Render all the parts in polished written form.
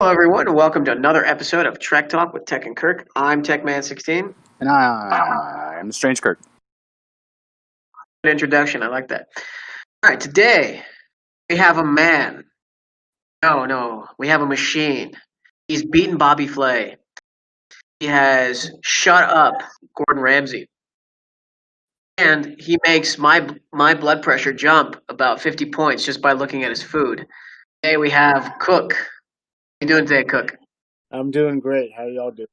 Hello, everyone, and welcome to another episode of Trek Talk with Tech and Kirk. I'm TechMan16. And I'm the Strange Kirk. Good introduction. I like that. All right, today we have a man. No, we have a machine. He's beaten Bobby Flay. He has shut up Gordon Ramsay, and he makes my blood pressure jump about 50 points just by looking at his food. Today we have Cook. How you doing today, Cook? I'm doing great. How y'all doing?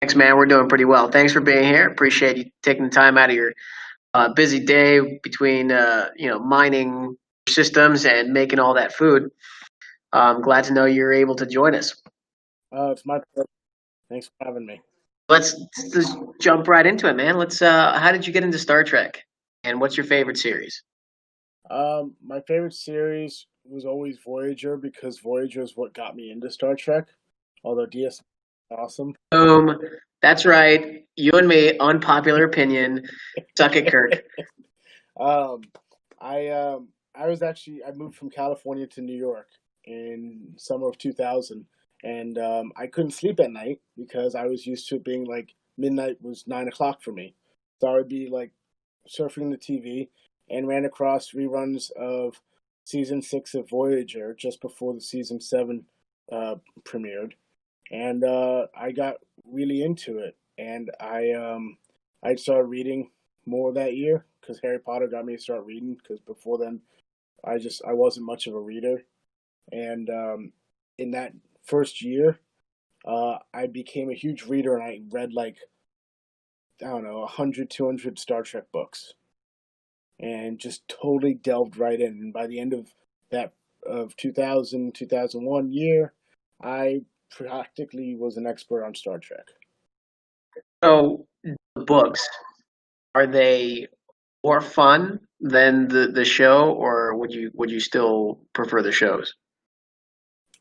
Thanks, man. We're doing pretty well. Thanks for being here. Appreciate you taking the time out of your busy day between mining systems and making all that food. I'm glad to know you're able to join us. It's my pleasure. Thanks for having me. Let's just jump right into it, man. Let's. How did you get into Star Trek, and what's your favorite series? My favorite series was always Voyager because Voyager is what got me into Star Trek. Although DS is awesome. Boom. That's right. You and me. Unpopular opinion. Suck it, Kirk. I moved from California to New York in summer of 2000, and I couldn't sleep at night because I was used to it being like midnight was 9 o'clock for me. So I would be like surfing the TV and ran across reruns of season 6 of Voyager just before the season 7 premiered, and I got really into it, and I started reading more that year because Harry Potter got me to start reading. Because before then, I wasn't much of a reader, and in that first year, I became a huge reader, and I read like I don't know 100, 200 Star Trek books, and just totally delved right in. And by the end of that of 2000, 2001 year, I practically was an expert on Star Trek. So the books, are they more fun than the show, or would you still prefer the shows?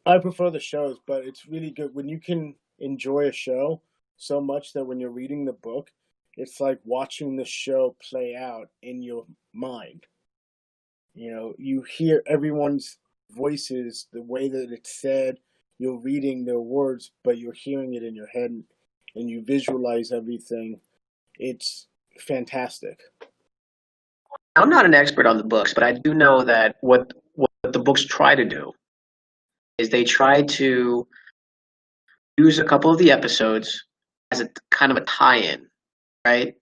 I prefer the shows, but it's really good when you can enjoy a show so much that when you're reading the book, it's like watching the show play out in your mind. You know, you hear everyone's voices, the way that it's said, you're reading their words, but you're hearing it in your head and you visualize everything. It's fantastic. I'm not an expert on the books, but I do know that what the books try to do is they try to use a couple of the episodes as a kind of a tie-in, right?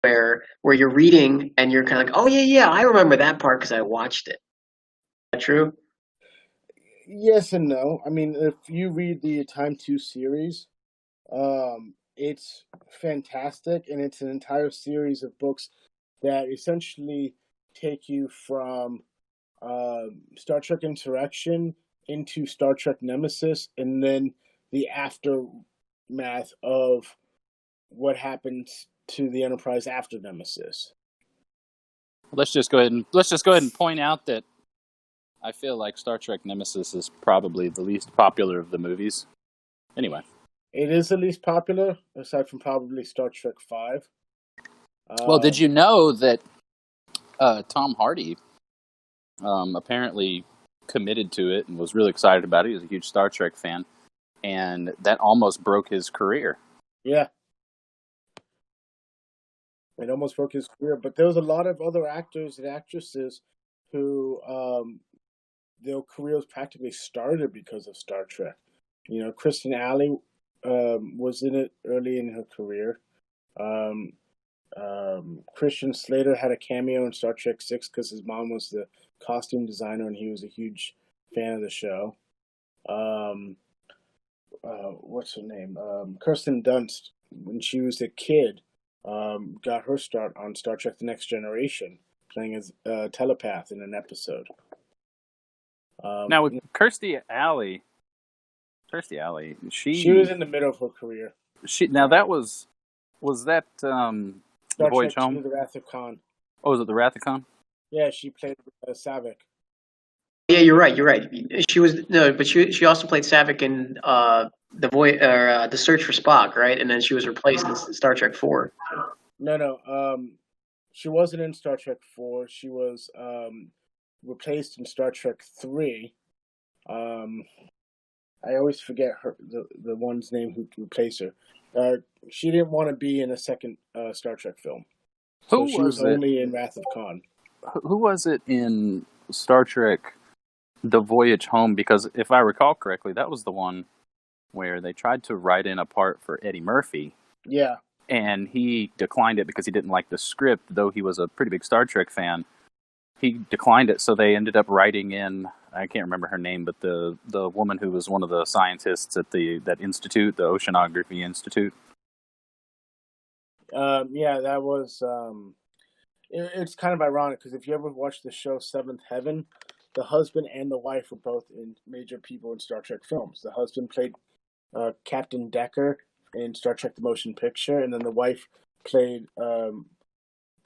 Where you're reading and you're kind of like, oh yeah, I remember that part because I watched it. Is that true? Yes and no. I mean, if you read the Time 2 series, it's fantastic, and it's an entire series of books that essentially take you from Star Trek Insurrection into Star Trek Nemesis, and then the aftermath of what happens to the Enterprise after Nemesis. Let's just go ahead and point out that I feel like Star Trek Nemesis is probably the least popular of the movies. Anyway, It is the least popular, aside from probably Star Trek 5. well, did you know that Tom Hardy apparently committed to it and was really excited about it? He was a huge Star Trek fan, and that almost broke his career. Yeah, it almost broke his career, but there was a lot of other actors and actresses who their careers practically started because of Star Trek. You know, Kristen Alley was in it early in her career. Um, Christian Slater had a cameo in Star Trek 6 because his mom was the costume designer and he was a huge fan of the show. Um, what's her name? Kirsten Dunst, when she was a kid, got her start on Star Trek The Next Generation, playing as a telepath in an episode. Now with Kirstie Alley, she was in the middle of her career. Now that was that The Star Voyage Trek Home? II, The Wrath of Khan. Oh, was it the Wrath of Khan? Yeah, she played Savick. Yeah, you're right. You're right. She was no, but she also played Savick in the Search for Spock, right? And then she was replaced in Star Trek 4. No. She wasn't in Star Trek 4. She was replaced in Star Trek 3. I always forget the one's name who replaced her. She didn't want to be in a second Star Trek film, so Who she was was it? only in Wrath of Khan. Who was it in Star Trek The Voyage Home? Because if I recall correctly, that was the one where they tried to write in a part for Eddie Murphy. Yeah. And he declined it because he didn't like the script, though he was a pretty big Star Trek fan. He declined it, so they ended up writing in, I can't remember her name, but the woman who was one of the scientists at that institute, the Oceanography Institute. Yeah, that was... it's kind of ironic, because if you ever watch the show Seventh Heaven, the husband and the wife were both in major people in Star Trek films. The husband played Captain Decker in Star Trek The Motion Picture, and then the wife played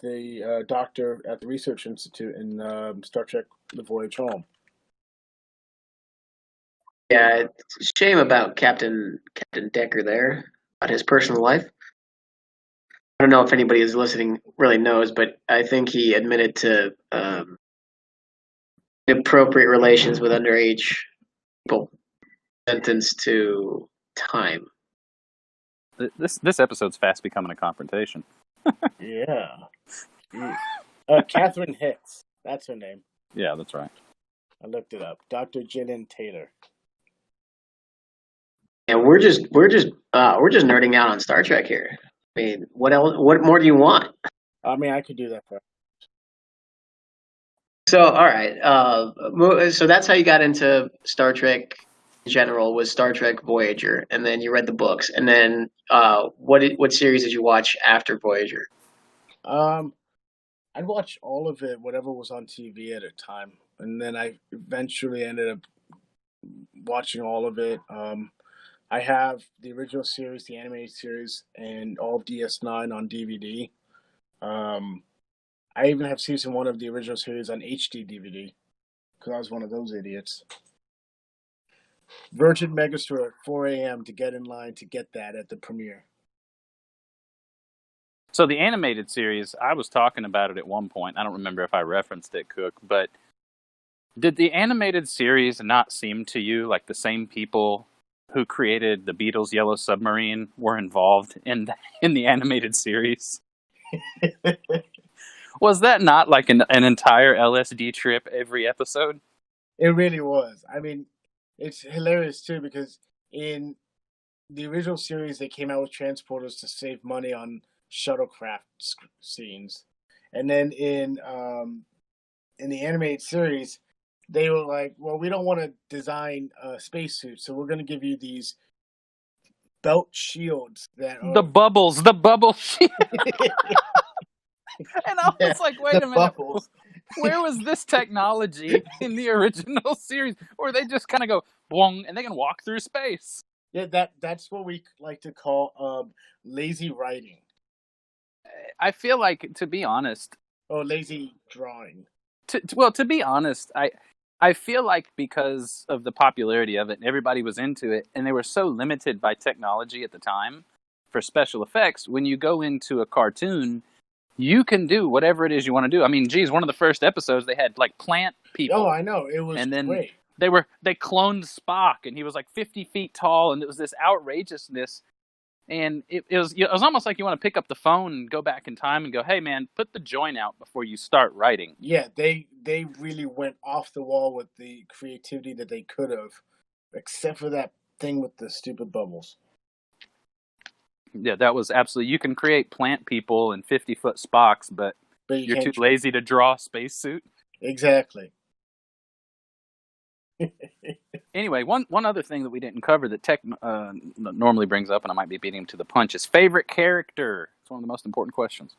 the doctor at the Research Institute in Star Trek The Voyage Home. Yeah, it's a shame about Captain Decker there, about his personal life. I don't know if anybody who's listening really knows, but I think he admitted to inappropriate relations with underage people, sentenced to time. This episode's fast becoming a confrontation. Yeah. Catherine Hicks. That's her name. Yeah, that's right. I looked it up. Dr. Jillian Taylor. And we're just nerding out on Star Trek here. I mean, what else? What more do you want? I mean, I could do that for. So, all right. So that's how you got into Star Trek in general, was Star Trek Voyager, and then you read the books, and then what series did you watch after Voyager? I'd watch all of it, whatever was on TV at a time, and then I eventually ended up watching all of it. I have the original series, the animated series, and all of DS9 on DVD. I even have season 1 of the original series on HD DVD, because I was one of those idiots. Virgin Megastore at 4 a.m. to get in line to get that at the premiere. So the animated series, I was talking about it at one point. I don't remember if I referenced it, Cook, but did the animated series not seem to you like the same people who created the Beatles' Yellow Submarine were involved in the animated series? Was that not like an entire LSD trip every episode? It really was. I mean, it's hilarious too, because in the original series, they came out with transporters to save money on shuttlecraft scenes, and then in the animated series, they were like, "Well, we don't want to design a spacesuit, so we're going to give you these belt shields that are the bubble shield." And I was like, wait a minute, bubbles. Where was this technology in the original series, where they just kind of go boing and they can walk through space? Yeah, that's what we like to call lazy writing. I feel like, to be honest, lazy drawing. To be honest, I feel like because of the popularity of it, and everybody was into it, and they were so limited by technology at the time for special effects. When you go into a cartoon, you can do whatever it is you want to do. I mean, geez, one of the first episodes, they had like plant people. Oh, I know. It was and then great. They cloned Spock, and he was like 50 feet tall, and it was this outrageousness. And it was almost like you want to pick up the phone and go back in time and go, hey, man, put the joint out before you start writing. Yeah, they really went off the wall with the creativity that they could have, except for that thing with the stupid bubbles. Yeah, that was absolutely... You can create plant people and 50-foot Spocks, but you're too lazy to draw a spacesuit. Exactly. Anyway, one other thing that we didn't cover that Tech normally brings up, and I might be beating him to the punch, is favorite character. It's one of the most important questions.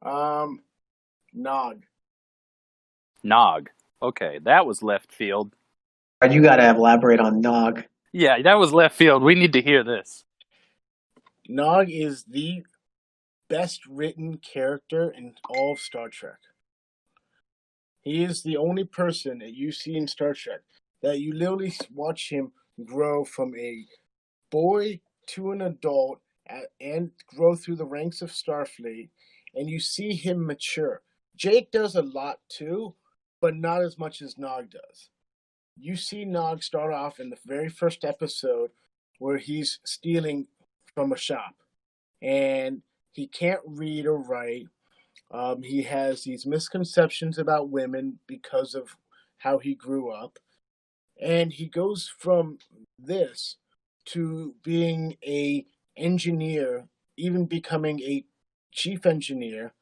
Nog. Nog. Okay, that was left field. You got to elaborate on Nog. Yeah, that was left field. We need to hear this. Nog is the best written character in all of Star Trek. He is the only person that you see in Star Trek that you literally watch him grow from a boy to an adult and grow through the ranks of Starfleet, and you see him mature. Jake does a lot too, but not as much as Nog does. You see Nog start off in the very first episode where he's stealing from a shop, and he can't read or write. He has these misconceptions about women because of how he grew up. And he goes from this to being a engineer, even becoming a chief engineer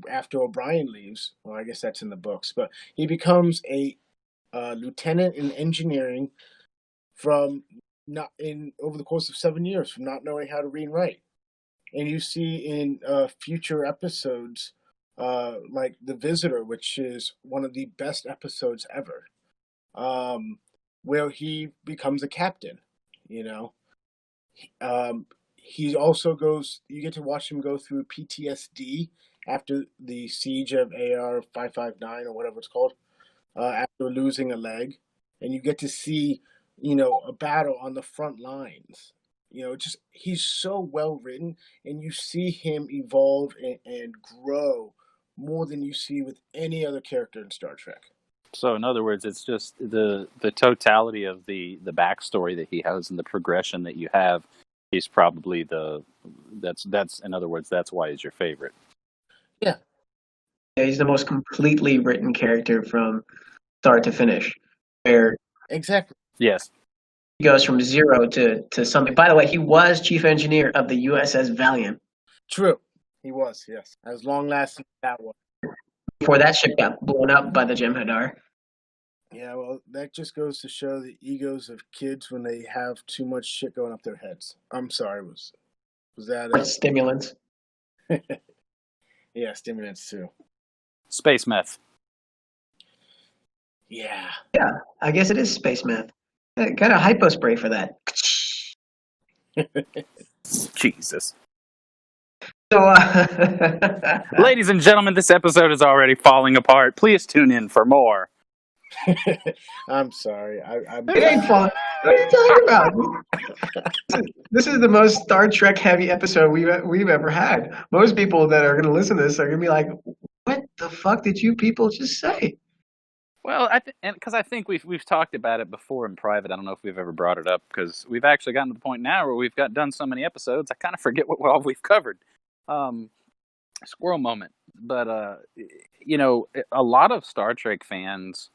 after O'Brien leaves. Well, I guess that's in the books, but he becomes a lieutenant in engineering from not in over the course of 7 years from not knowing how to read and write. And you see in future episodes, like The Visitor, which is one of the best episodes ever, where he becomes a captain. You know, he also goes. You get to watch him go through PTSD after the siege of AR 559 or whatever it's called, after losing a leg, and you get to see, a battle on the front lines. Just he's so well written, and you see him evolve and grow more than you see with any other character in Star Trek. So, in other words, it's just the totality of the backstory that he has and the progression that you have. He's probably that's in other words, that's why he's your favorite. Yeah. Yeah, he's the most completely written character from start to finish. Where Exactly. Yes. he goes from zero to something. By the way, he was chief engineer of the USS Valiant. True. He was, yes. As long lasting as that was. Before that ship got blown up by the Jem'Hadar. Yeah, well, that just goes to show the egos of kids when they have too much shit going up their heads. I'm sorry, was that Stimulants. Yeah, stimulants too. Space meth. Yeah. Yeah, I guess it is space meth. Got a hypo spray for that. Jesus. So, Ladies and gentlemen, this episode is already falling apart. Please tune in for more. I'm sorry. it ain't fun. What are you talking about? This is the most Star Trek heavy episode we've ever had. Most people that are going to listen to this are going to be like, "What the fuck did you people just say?" Well, because I think we've talked about it before in private. I don't know if we've ever brought it up because we've actually gotten to the point now where we've done so many episodes. I kind of forget what all we've covered. Squirrel moment, but a lot of Star Trek fans.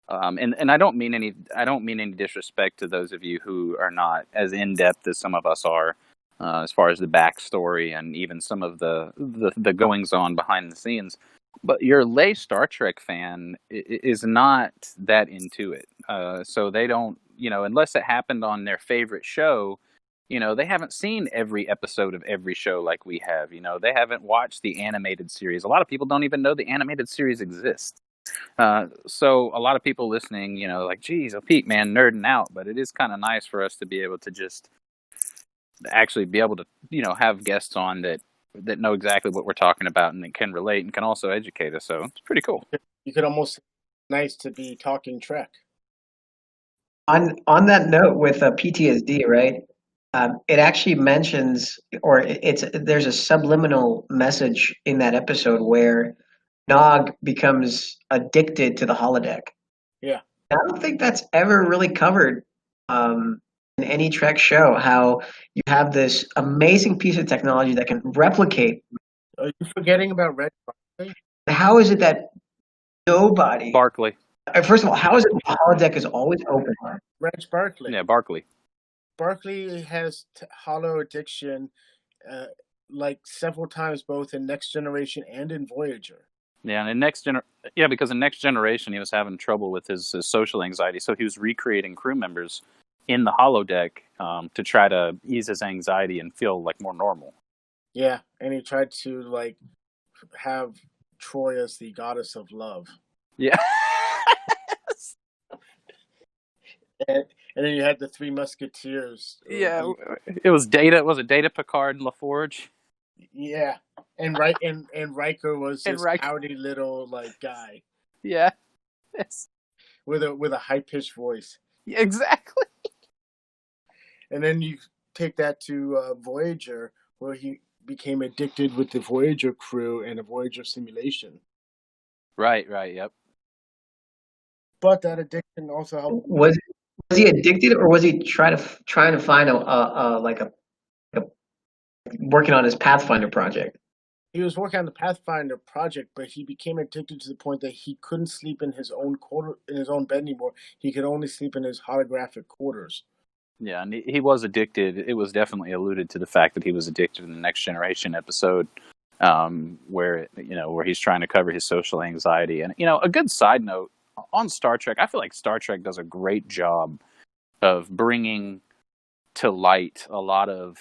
And I don't mean any disrespect to those of you who are not as in depth as some of us are, as far as the backstory and even some of the goings on behind the scenes. But your lay Star Trek fan is not that into it, so they don't, unless it happened on their favorite show. They haven't seen every episode of every show like we have. They haven't watched the animated series. A lot of people don't even know the animated series exists. So a lot of people listening, like, geez, Pete, man, nerding out. But it is kind of nice for us to be able to just actually be able to, have guests on that know exactly what we're talking about and that can relate and can also educate us. So it's pretty cool. You could almost nice to be talking Trek. On that note with PTSD, right? It actually mentions, or there's a subliminal message in that episode where Nog becomes addicted to the holodeck. Yeah. I don't think that's ever really covered in any Trek show, how you have this amazing piece of technology that can replicate. Are you forgetting about Reg Barkley? How is it that nobody... Barkley. First of all, how is it the holodeck is always open? Reg Barkley. Yeah, Barkley. Barkley has holo addiction like several times, both in Next Generation and in Voyager. Yeah, and because in Next Generation he was having trouble with his social anxiety, so he was recreating crew members in the holodeck to try to ease his anxiety and feel like more normal. Yeah, and he tried to have Troy as the goddess of love. Yeah. And then you had the Three Musketeers. Yeah, it was Data. Was it Data, Picard, and LaForge? Yeah, and Riker was this pouty little guy. Yeah, yes. With a high pitched voice. Yeah, exactly. And then you take that to Voyager, where he became addicted with the Voyager crew and a Voyager simulation. Right. Yep. but that addiction also helped. Was he addicted, or was he trying to find a working on his Pathfinder project? He was working on the Pathfinder project, but he became addicted to the point that he couldn't sleep in his own bed anymore. He could only sleep in his holographic quarters. Yeah, and he was addicted. It was definitely alluded to the fact that he was addicted in the Next Generation episode, where he's trying to cover his social anxiety. And a good side note on Star Trek, I feel like Star Trek does a great job of bringing to light a lot of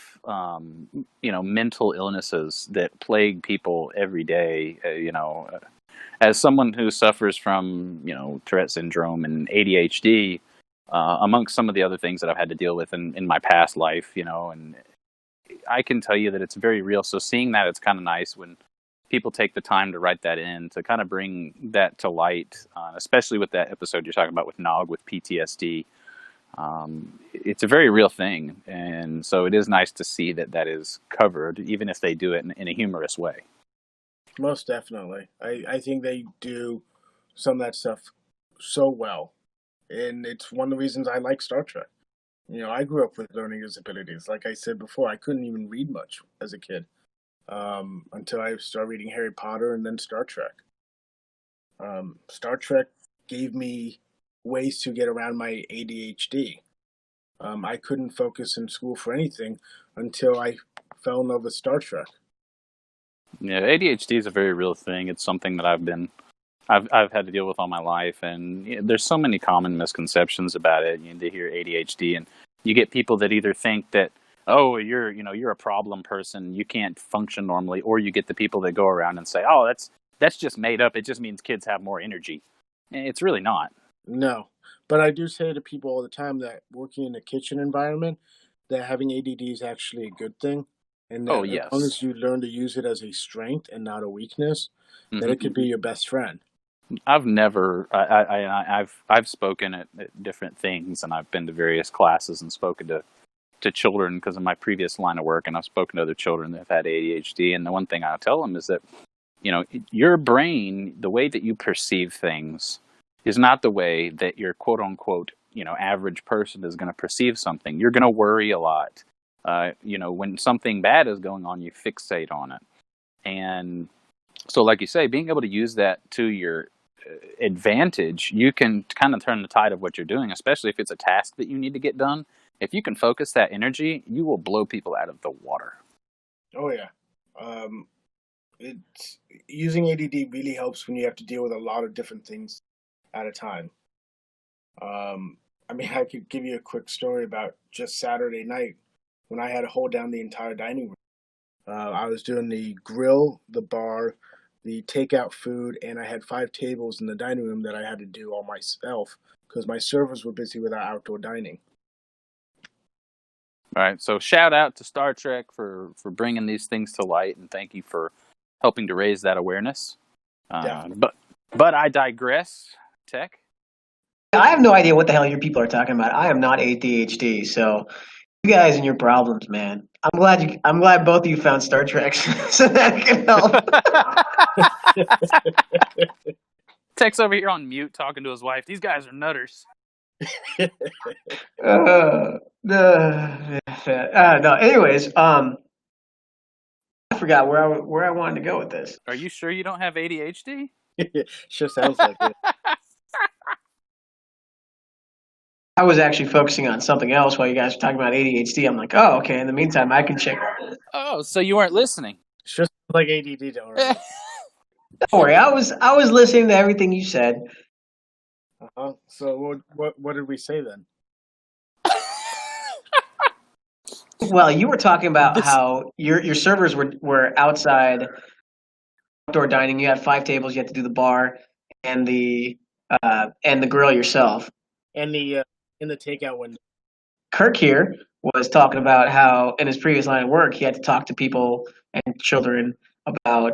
mental illnesses that plague people every day. As someone who suffers from Tourette syndrome and ADHD, amongst some of the other things that I've had to deal with in my past life, and I can tell you that it's very real. So seeing that, it's kind of nice when people take the time to write that in, to kind of bring that to light, especially with that episode you're talking about with Nog with PTSD. It's a very real thing, and so it is nice to see that is covered, even if they do it in a humorous way. Most definitely. I think they do some of that stuff so well, and it's one of the reasons I like Star Trek. I grew up with learning disabilities. Like I said before, I couldn't even read much as a kid until I started reading Harry Potter and then Star Trek. Star Trek gave me ways to get around my ADHD. I couldn't focus in school for anything until I fell in love with Star Trek. Yeah, ADHD is a very real thing. It's something that I've had to deal with all my life, and there's so many common misconceptions about it. You hear ADHD, and you get people that either think that, oh, you're a problem person, you can't function normally, or you get the people that go around and say, oh, that's just made up. It just means kids have more energy. It's really not. No, but I do say to people all the time that working in a kitchen environment, that having ADD is actually a good thing, and that yes. as long as you learn to use it as a strength and not a weakness, that it could be your best friend. I've spoken at different things, and I've been to various classes and spoken to children because of my previous line of work, and I've spoken to other children that have had ADHD, and the one thing I tell them is that your brain, the way that you perceive things, is not the way that your quote unquote average person is going to perceive something. You're going to worry a lot. When something bad is going on, you fixate on it. And so, like you say, being able to use that to your advantage, you can kind of turn the tide of what you're doing, especially if it's a task that you need to get done. If you can focus that energy, you will blow people out of the water. Oh, yeah. Using ADD really helps when you have to deal with a lot of different things at a time. I could give you a quick story about just Saturday night when I had to hold down the entire dining room. I was doing the grill, the bar, the takeout food, and I had 5 tables in the dining room that I had to do all myself because my servers were busy with our outdoor dining. All right, so shout out to Star Trek for bringing these things to light, and thank you for helping to raise that awareness. But I digress. Tech? I have no idea what the hell you people are talking about. I am not ADHD, so you guys and your problems, man. I'm glad both of you found Star Trek so that it can help. Tech's over here on mute talking to his wife. These guys are nutters. No. Anyways, I forgot where I wanted to go with this. Are you sure you don't have ADHD? Sure sounds like it. I was actually focusing on something else while you guys were talking about ADHD. I'm like, oh, okay. In the meantime, I can check. Oh, so you weren't listening? Sure sounds like ADD, don't worry. Don't worry. I was listening to everything you said. So what did we say then? Well, you were talking about how your servers were outside outdoor dining. You had 5 tables. You had to do the bar and the grill yourself. And the in the takeout window. Kirk here was talking about how in his previous line of work he had to talk to people and children about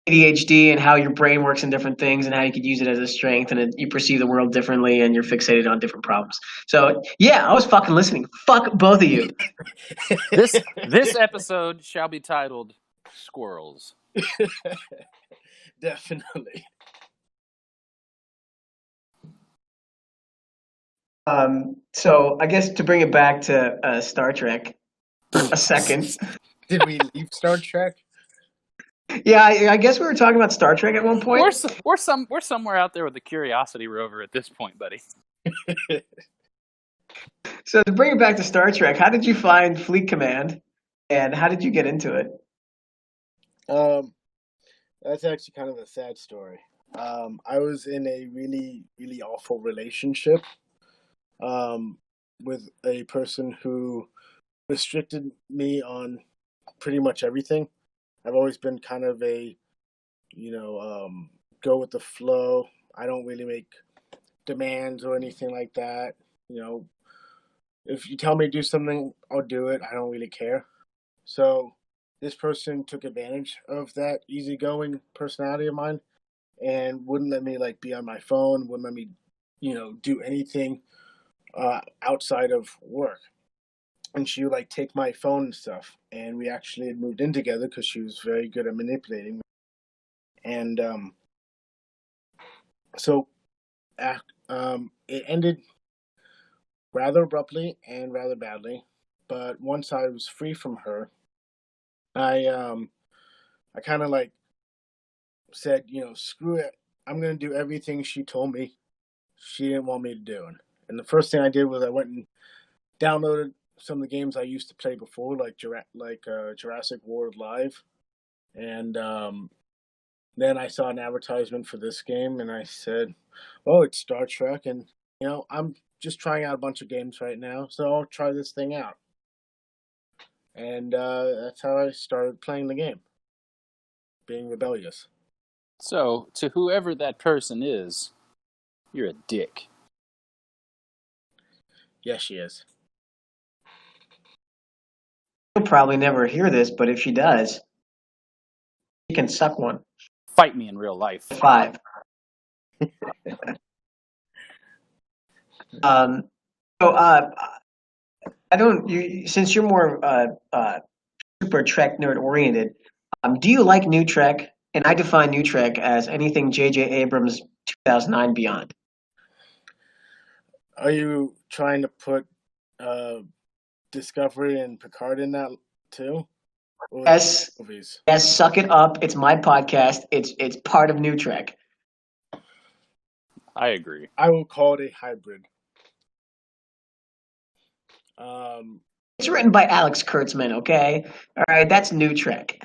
ADHD and how your brain works in different things and how you could use it as a strength and you perceive the world differently and you're fixated on different problems. So yeah, I was fucking listening. Fuck both of you. This episode shall be titled Squirrels. Definitely. So I guess to bring it back to Star Trek, a second. Did we leave Star Trek? Yeah, I guess we were talking about Star Trek at one point. We're somewhere out there with the Curiosity rover at this point, buddy. So to bring it back to Star Trek, how did you find Fleet Command, and how did you get into it? That's actually kind of a sad story. I was in a really, really awful relationship with a person who restricted me on pretty much everything. I've always been kind of a, go with the flow. I don't really make demands or anything like that. If you tell me to do something, I'll do it. I don't really care. So this person took advantage of that easygoing personality of mine and wouldn't let me be on my phone, wouldn't let me, do anything outside of work. And she would take my phone and stuff. And we actually had moved in together because she was very good at manipulating me. And so it ended rather abruptly and rather badly. But once I was free from her, I kind of said, screw it. I'm going to do everything she told me she didn't want me to do. And the first thing I did was I went and downloaded some of the games I used to play before, like Jurassic World Live. And then I saw an advertisement for this game, and I said, oh, it's Star Trek, and, I'm just trying out a bunch of games right now, so I'll try this thing out. And that's how I started playing the game, being rebellious. So, to whoever that person is, you're a dick. Yes, she is. She'll probably never hear this, but if she does, she can suck one. Fight me in real life. 5. So I don't. Since you're more super Trek nerd oriented, do you like New Trek? And I define New Trek as anything J.J. Abrams 2009 beyond. Are you trying to put Discovery and Picard in that too? Yes. Movies? Yes. Suck it up. It's my podcast. It's part of New Trek. I agree. I will call it a hybrid. It's written by Alex Kurtzman, okay? All right, that's New Trek.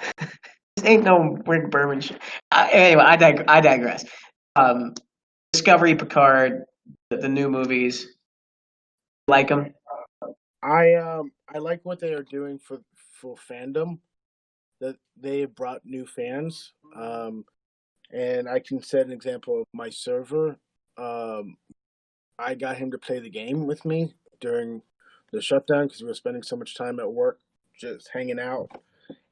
This ain't no Rick Berman shit. Anyway, I digress. Discovery, Picard, the new movies. Like them? I like what they are doing for fandom. That they have brought new fans. And I can set an example of my server. I got him to play the game with me during the shutdown because we were spending so much time at work just hanging out.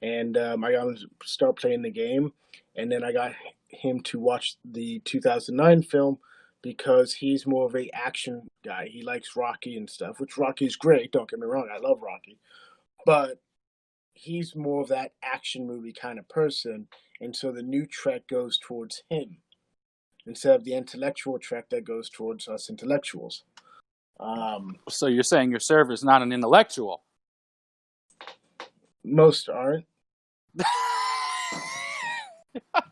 And I got him to start playing the game. And then I got him to watch the 2009 film because he's more of a action guy. He likes Rocky and stuff, which Rocky's great. Don't get me wrong. I love Rocky. But he's more of that action movie kind of person. And so the new Trek goes towards him instead of the intellectual Trek that goes towards us intellectuals. So you're saying your server's not an intellectual? Most aren't. I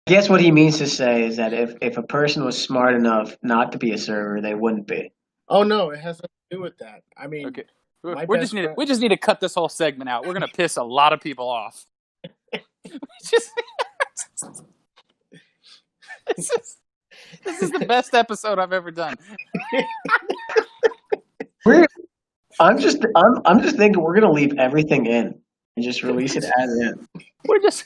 guess what he means to say is that if a person was smart enough not to be a server, they wouldn't be. Oh no, it has nothing to do with that. I mean, okay. We just need to cut this whole segment out. We're gonna piss a lot of people off. This is the best episode I've ever done. I'm just thinking we're gonna leave everything in and just release it as in. We're just,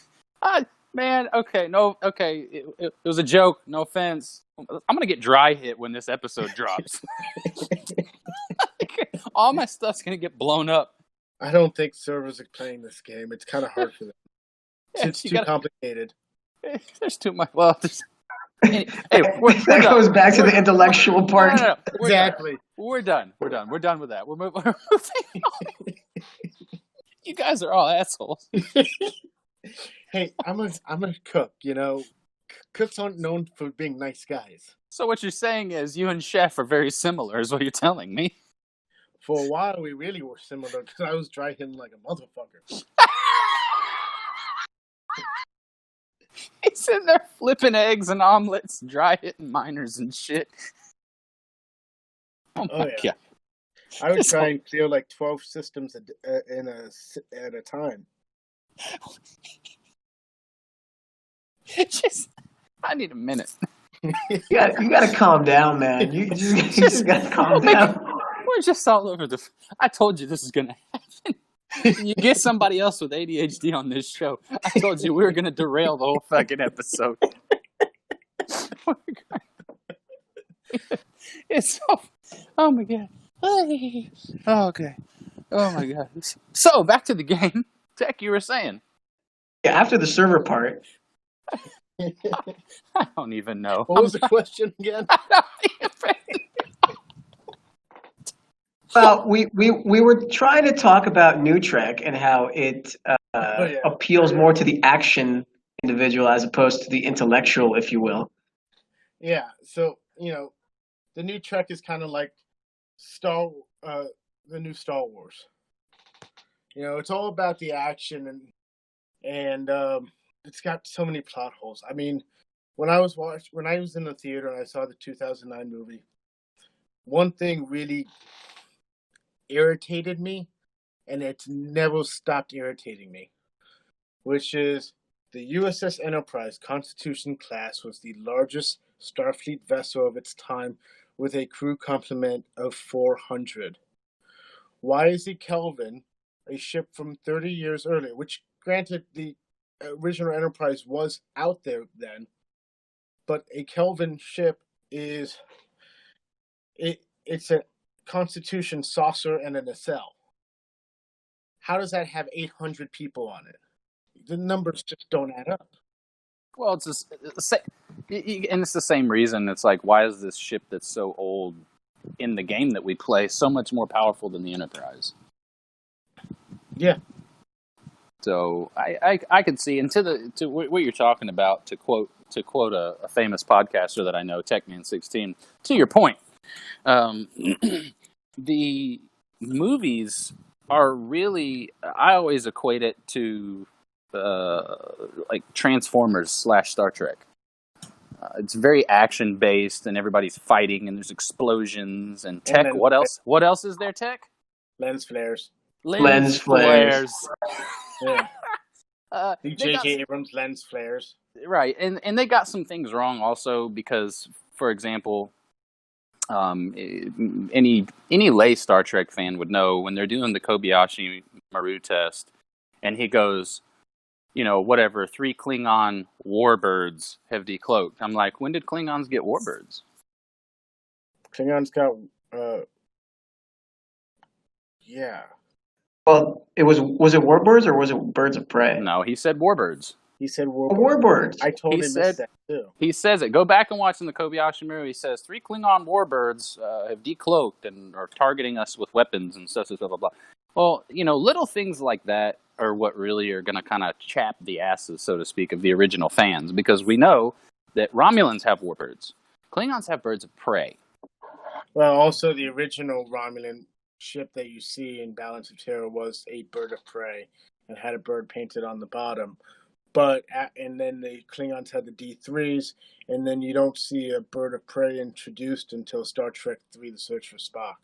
man. Okay, no, okay. It was a joke. No offense. I'm gonna get dry hit when this episode drops. All my stuff's gonna get blown up. I don't think servers are playing this game. It's kind of hard for them. It's too complicated. There's too much. Well, hey, that goes back to the intellectual part. No. Exactly. We're done. We're done with that. We're moving on. You guys are all assholes. Hey, I'm a cook. Cooks aren't known for being nice guys. So what you're saying is you and Chef are very similar, is what you're telling me. For a while, we really were similar because I was dry hitting like a motherfucker. He's in there flipping eggs and omelets, dry hitting miners and shit. Oh my god! I would try and clear like 12 systems at a time. I need a minute. You got to calm down, man. You just got to calm down. We're just all over the. I told you this is gonna happen. You get somebody else with ADHD on this show. I told you we were gonna derail the whole fucking episode. It's so. Oh my god. Okay. Oh my god. So back to the game. Tech, you were saying. Yeah, after the server part. I don't even know. What was the question again? Well, we were trying to talk about New Trek and how it appeals more to the action individual as opposed to the intellectual, if you will. Yeah, so the New Trek is kind of like the new Star Wars. It's all about the action and it's got so many plot holes. I mean, when I was in the theater and I saw the 2009 movie, one thing really irritated me, and it's never stopped irritating me, which is the USS Enterprise Constitution class was the largest Starfleet vessel of its time with a crew complement of 400. Why is the Kelvin, a ship from 30 years earlier, which granted the original Enterprise was out there then, but a Kelvin ship it's a Constitution saucer and a nacelle. How does that have 800 people on it? The numbers just don't add up. Well, it's just, and it's the same reason. It's like, why is this ship that's so old in the game that we play so much more powerful than the Enterprise? Yeah. So I could see, and to what you're talking about, to quote a famous podcaster that I know, Techman16. To your point, the movies are really, I always equate it to like Transformers / Star Trek. It's very action based, and everybody's fighting, and there's explosions and tech. And what else? What else is there? Tech? Lens flares. Lens flares. Yeah. J.J. Abrams lens flares. Right, and they got some things wrong also because, for example, any lay Star Trek fan would know when they're doing the Kobayashi Maru test, and he goes, 3 Klingon warbirds have decloaked. I'm like, when did Klingons get warbirds? Klingons got, yeah. Well, was it warbirds or was it birds of prey? No, he said warbirds. He said warbirds. Warbirds. I totally missed that too. He says it. Go back and watch in the Kobayashi Maru. He says 3 Klingon warbirds have decloaked and are targeting us with weapons and stuff, blah, blah, blah. Well, little things like that are what really are going to kind of chap the asses, so to speak, of the original fans, because we know that Romulans have warbirds. Klingons have birds of prey. Well, also the original Romulan ship that you see in Balance of Terror was a bird of prey and had a bird painted on the bottom. And then the Klingons had the D3s, and then you don't see a bird of prey introduced until Star Trek III: The Search for Spock.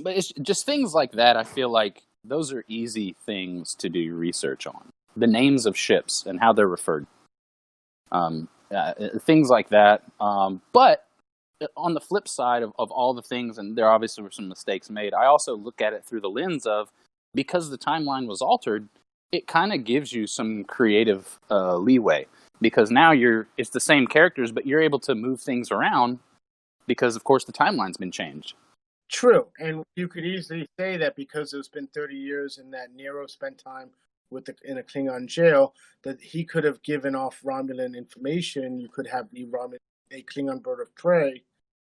But it's just things like that. I feel like those are easy things to do research on. The names of ships and how they're referred. Things like that. But on the flip side of all the things, and there obviously were some mistakes made, I also look at it through the lens of, because the timeline was altered, it kind of gives you some creative leeway. Because now it's the same characters, but you're able to move things around because, of course, the timeline's been changed. True, and you could easily say that because it's been 30 years and that Nero spent time in a Klingon jail, that he could have given off Romulan information. You could have a Klingon bird of prey,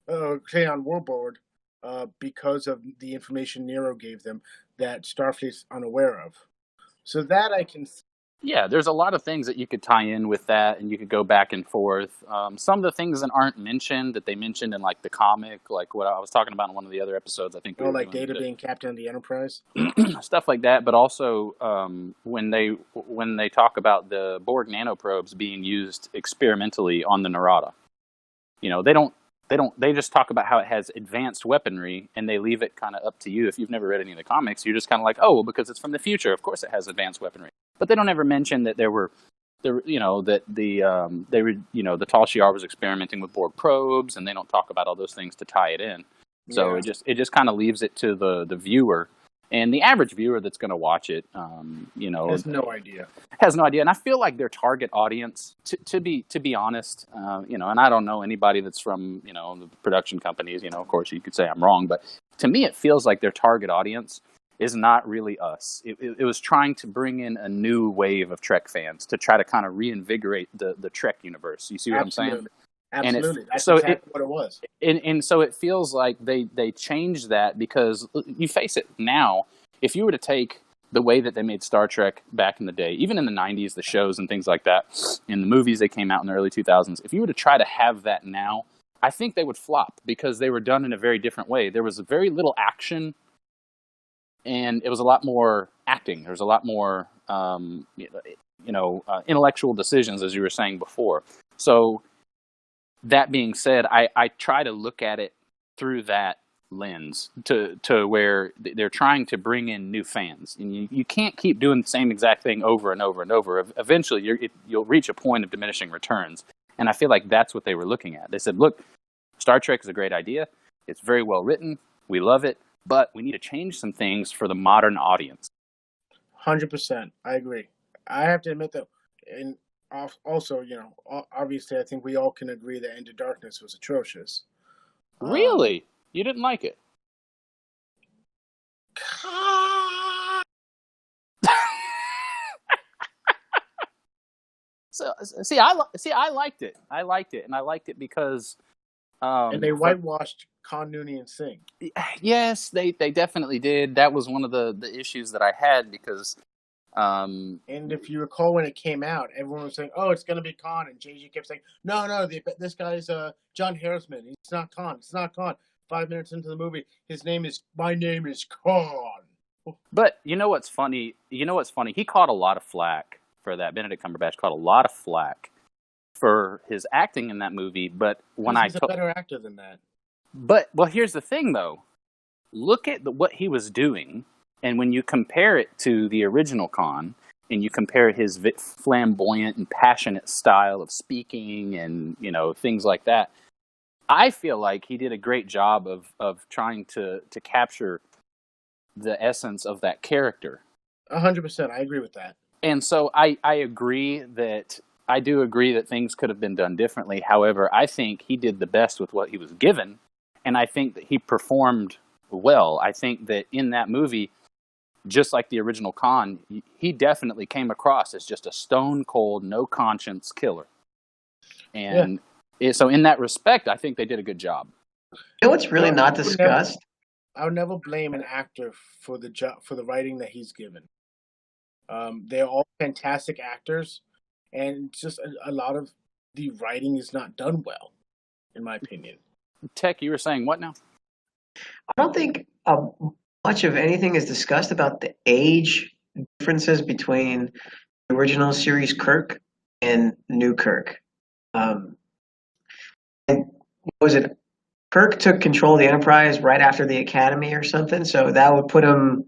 Klingon warbird, because of the information Nero gave them that Starfleet's unaware of. So that I can. Yeah, there's a lot of things that you could tie in with that, and you could go back and forth. Some of the things that aren't mentioned, that they mentioned in like the comic, like what I was talking about in one of the other episodes, I think we were like doing Data being captain of the Enterprise. stuff like that. But also when they talk about the Borg nanoprobes being used experimentally on the Narada, they just talk about how it has advanced weaponry, and they leave it kind of up to you. If you've never read any of the comics, you're just kind of like, oh, well, because it's from the future, of course it has advanced weaponry. But they don't ever mention that the Tal Shiar was experimenting with Borg probes, and they don't talk about all those things to tie it in. So it just kind of leaves it to the viewer, and the average viewer that's going to watch it, has no idea. And I feel like their target audience, to be honest, and I don't know anybody that's from the production companies. Of course, you could say I'm wrong, but to me, it feels like their target audience is not really us. It was trying to bring in a new wave of Trek fans to try to kind of reinvigorate the Trek universe. You see what I'm saying? Absolutely. That's exactly what it was. And so it feels like they changed that because, you face it now, if you were to take the way that they made Star Trek back in the day, even in the 90s, the shows and things like that, in the movies that came out in the early 2000s, if you were to try to have that now, I think they would flop because they were done in a very different way. There was very little action, and it was a lot more acting. There was a lot more, intellectual decisions, as you were saying before. So that being said, I try to look at it through that lens to where they're trying to bring in new fans. And you can't keep doing the same exact thing over and over and over. Eventually, you'll reach a point of diminishing returns. And I feel like that's what they were looking at. They said, look, Star Trek is a great idea. It's very well written. We love it. But we need to change some things for the modern audience. 100%. I agree. I have to admit, though, and also, obviously, I think we all can agree that Into Darkness was atrocious. Really? You didn't like it? So, I liked it. And I liked it because... and they whitewashed Khan, Nooney, and Singh. Yes, they definitely did. That was one of the issues that I had because... and if you recall when it came out, everyone was saying, oh, it's going to be Khan. And JG kept saying, no, this guy's John Harrisman. It's not Khan. It's not Khan. 5 minutes into the movie, my name is Khan. But you know what's funny? He caught a lot of flack for that. Benedict Cumberbatch caught a lot of flack for his acting in that movie. But when he's a better actor than that. But, well, here's the thing, though. Look at what he was doing, and when you compare it to the original Khan, and you compare his flamboyant and passionate style of speaking and, things like that, I feel like he did a great job of trying to capture the essence of that character. 100%. I agree with that. And so I do agree that things could have been done differently. However, I think he did the best with what he was given, and I think that he performed well. I think that in that movie, just like the original Khan, he definitely came across as just a stone-cold, no-conscience killer. And so in that respect, I think they did a good job. You know what's really not discussed? I would never blame an actor for the writing that he's given. They're all fantastic actors, and just a lot of the writing is not done well, in my opinion. Tech, you were saying what now? I don't think much of anything is discussed about the age differences between the original series Kirk and new Kirk. Was it Kirk took control of the Enterprise right after the Academy or something? So that would put him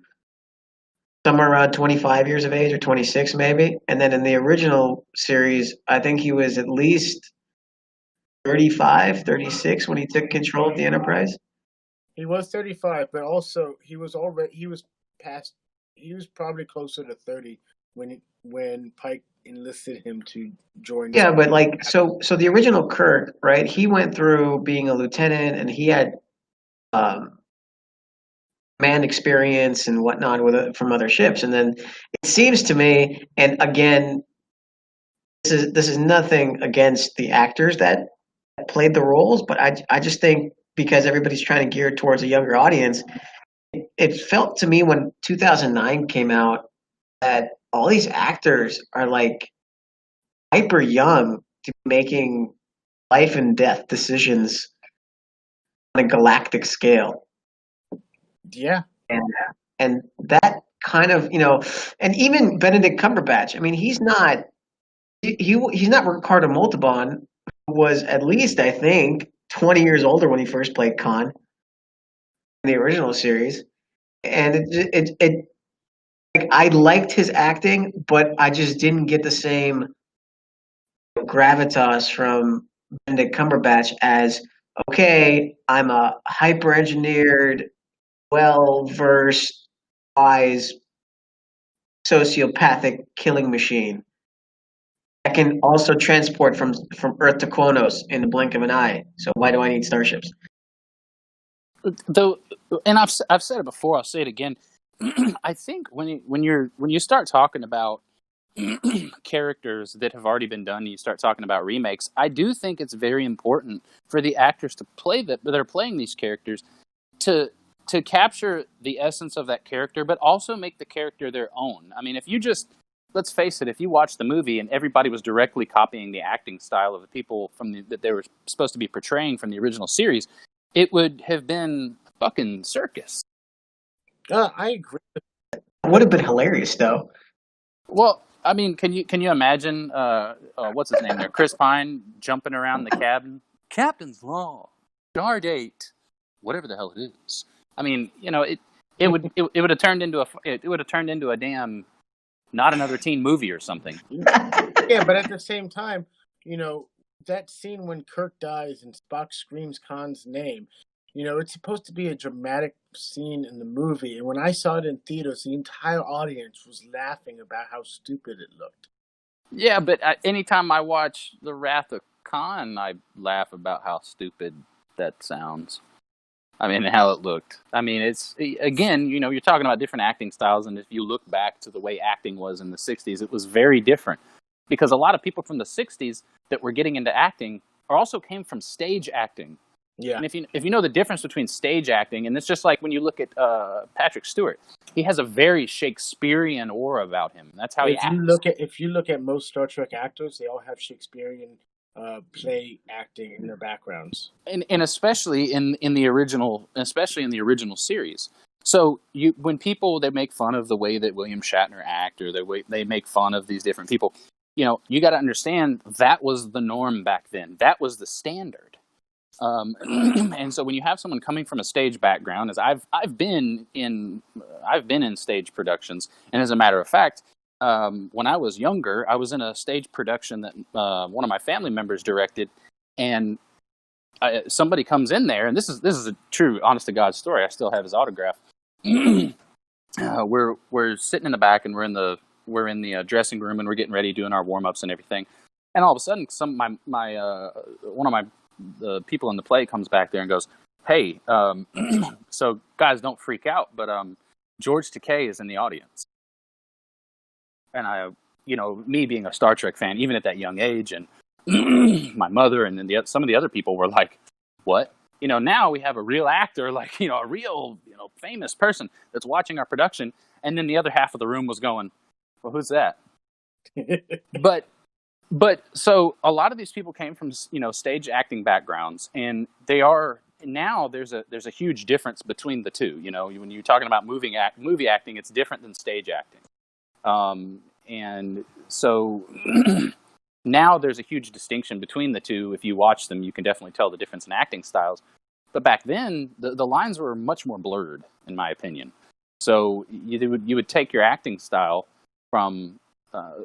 somewhere around 25 years of age or 26 maybe. And then in the original series, I think he was at least 35, 36 when he took control of the Enterprise. He was 35, but also he was probably closer to 30 when Pike enlisted him to join. Yeah, but so the original Kirk, right? He went through being a lieutenant, and he had command experience and whatnot from other ships. And then it seems to me, and again, this is nothing against the actors that played the roles, but I just think because everybody's trying to gear towards a younger audience, it felt to me when 2009 came out that all these actors are like hyper young to be making life and death decisions on a galactic scale. Yeah. And that kind of, and even Benedict Cumberbatch. I mean, he's not Ricardo Montalban, who was at least, I think, 20 years older when he first played Khan in the original series. And like, I liked his acting, but I just didn't get the same gravitas from Benedict Cumberbatch as, okay, I'm a hyper engineered, well versed, wise, sociopathic killing machine that can also transport from Earth to Kronos in the blink of an eye. So why do I need starships? Though, and I've said it before, I'll say it again. I think when you start talking about characters that have already been done, and you start talking about remakes, I do think it's very important for the actors to play that they're playing these characters to capture the essence of that character, but also make the character their own. I mean, if you just, let's face it, if you watch the movie and everybody was directly copying the acting style of the people that they were supposed to be portraying from the original series, it would have been a fucking circus. I agree. It would have been hilarious, though. Well, I mean, can you imagine what's his name there, Chris Pine, jumping around the cabin, Captain's Law, Star Date, whatever the hell it is. I mean, it would have turned into a damn Not Another Teen Movie or something. Yeah, but at the same time, that scene when Kirk dies and Spock screams Khan's name, it's supposed to be a dramatic scene in the movie. And when I saw it in theaters, the entire audience was laughing about how stupid it looked. Yeah, but anytime I watch The Wrath of Khan, I laugh about how stupid that sounds. I mean, how it looked. I mean, it's, again, you're talking about different acting styles, and if you look back to the way acting was in the 60s, it was very different. Because a lot of people from the 60s that were getting into acting also came from stage acting. Yeah. And if you know the difference between stage acting, and it's just like when you look at Patrick Stewart, he has a very Shakespearean aura about him. That's how he acts. If you look at most Star Trek actors, they all have Shakespearean play acting in their backgrounds, and especially in the original series. So when people, they make fun of the way that William Shatner act, or they make fun of these different people, you got to understand that was the norm back then. That was the standard. And so when you have someone coming from a stage background, as I've been in stage productions, and as a matter of fact, when I was younger, I was in a stage production that one of my family members directed, and somebody comes in there, and this is a true, honest to God story. I still have his autograph. We're sitting in the back, and we're in the dressing room, and we're getting ready, doing our warm ups and everything. And all of a sudden, one of the people in the play comes back there and goes, "Hey, so guys, don't freak out, but George Takei is in the audience." And I, me being a Star Trek fan, even at that young age, and my mother, and then some of the other people were like, "What?" Now we have a real actor, like, a real, famous person that's watching our production, and then the other half of the room was going, "Well, who's that?" But so a lot of these people came from, stage acting backgrounds, and they are now there's a huge difference between the two. When you're talking about movie acting, it's different than stage acting. And so now there's a huge distinction between the two. If you watch them, you can definitely tell the difference in acting styles. But back then, the lines were much more blurred, in my opinion. So you would take your acting style from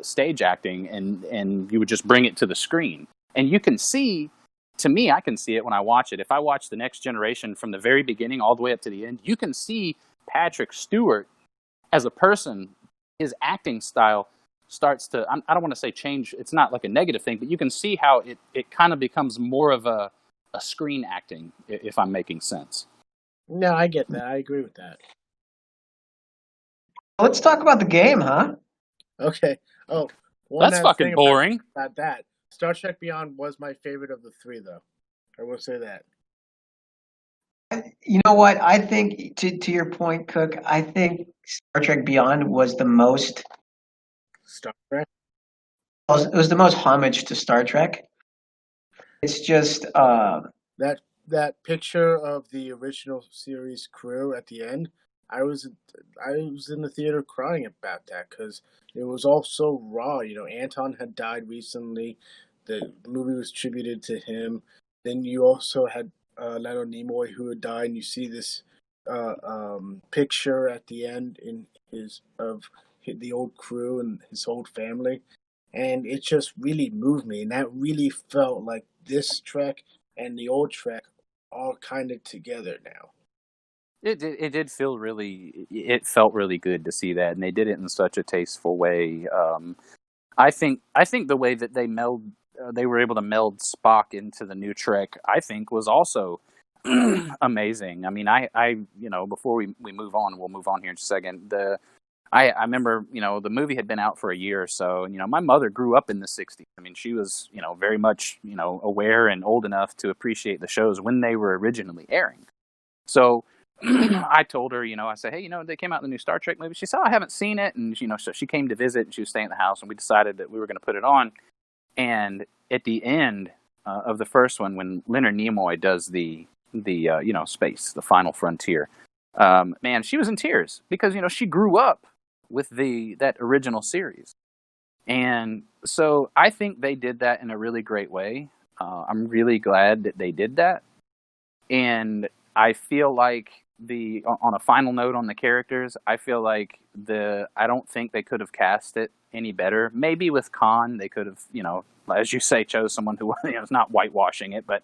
stage acting, and you would just bring it to the screen. And you can see, to me, I can see it when I watch it. If I watch The Next Generation from the very beginning all the way up to the end, you can see Patrick Stewart as a person. His acting style starts to, I don't want to say change, it's not like a negative thing, but you can see how it kind of becomes more of a screen acting, if I'm making sense. No, I get that. I agree with that. Let's talk about the game, huh? Okay. Oh, that's fucking boring. About that. Star Trek Beyond was my favorite of the three, though. I will say that. You know what? I think, to your point, Cook, I think Star Trek Beyond was the most Star Trek. It was the most homage to Star Trek. It's just That picture of the original series crew at the end, I was in the theater crying about that because it was all so raw. You know, Anton had died recently. The movie was tributed to him. Then you also had Leonard Nimoy who had died, and you see this picture at the end in his of the old crew and his old family, and it just really moved me, and that really felt like this Trek and the old Trek all kind of together now. It did feel really. It felt really good to see that, and they did it in such a tasteful way. I think the way that they were able to meld Spock into the new Trek, I think, was also amazing. I mean, before we move on, we'll move on here in just a second. I remember, the movie had been out for a year or so, and, my mother grew up in the 60s. I mean, she was, very much, aware and old enough to appreciate the shows when they were originally airing. So I told her, I said, hey, they came out in the new Star Trek movie. She said, oh, I haven't seen it. And, so she came to visit and she was staying at the house, and we decided that we were going to put it on. And at the end of the first one, when Leonard Nimoy does the space, the final frontier, man, she was in tears because, she grew up with that original series. And so I think they did that in a really great way. I'm really glad that they did that. And I feel like on a final note on the characters, I feel like I don't think they could have cast it any better. Maybe with Khan, they could have, as you say, chose someone who is not whitewashing it, but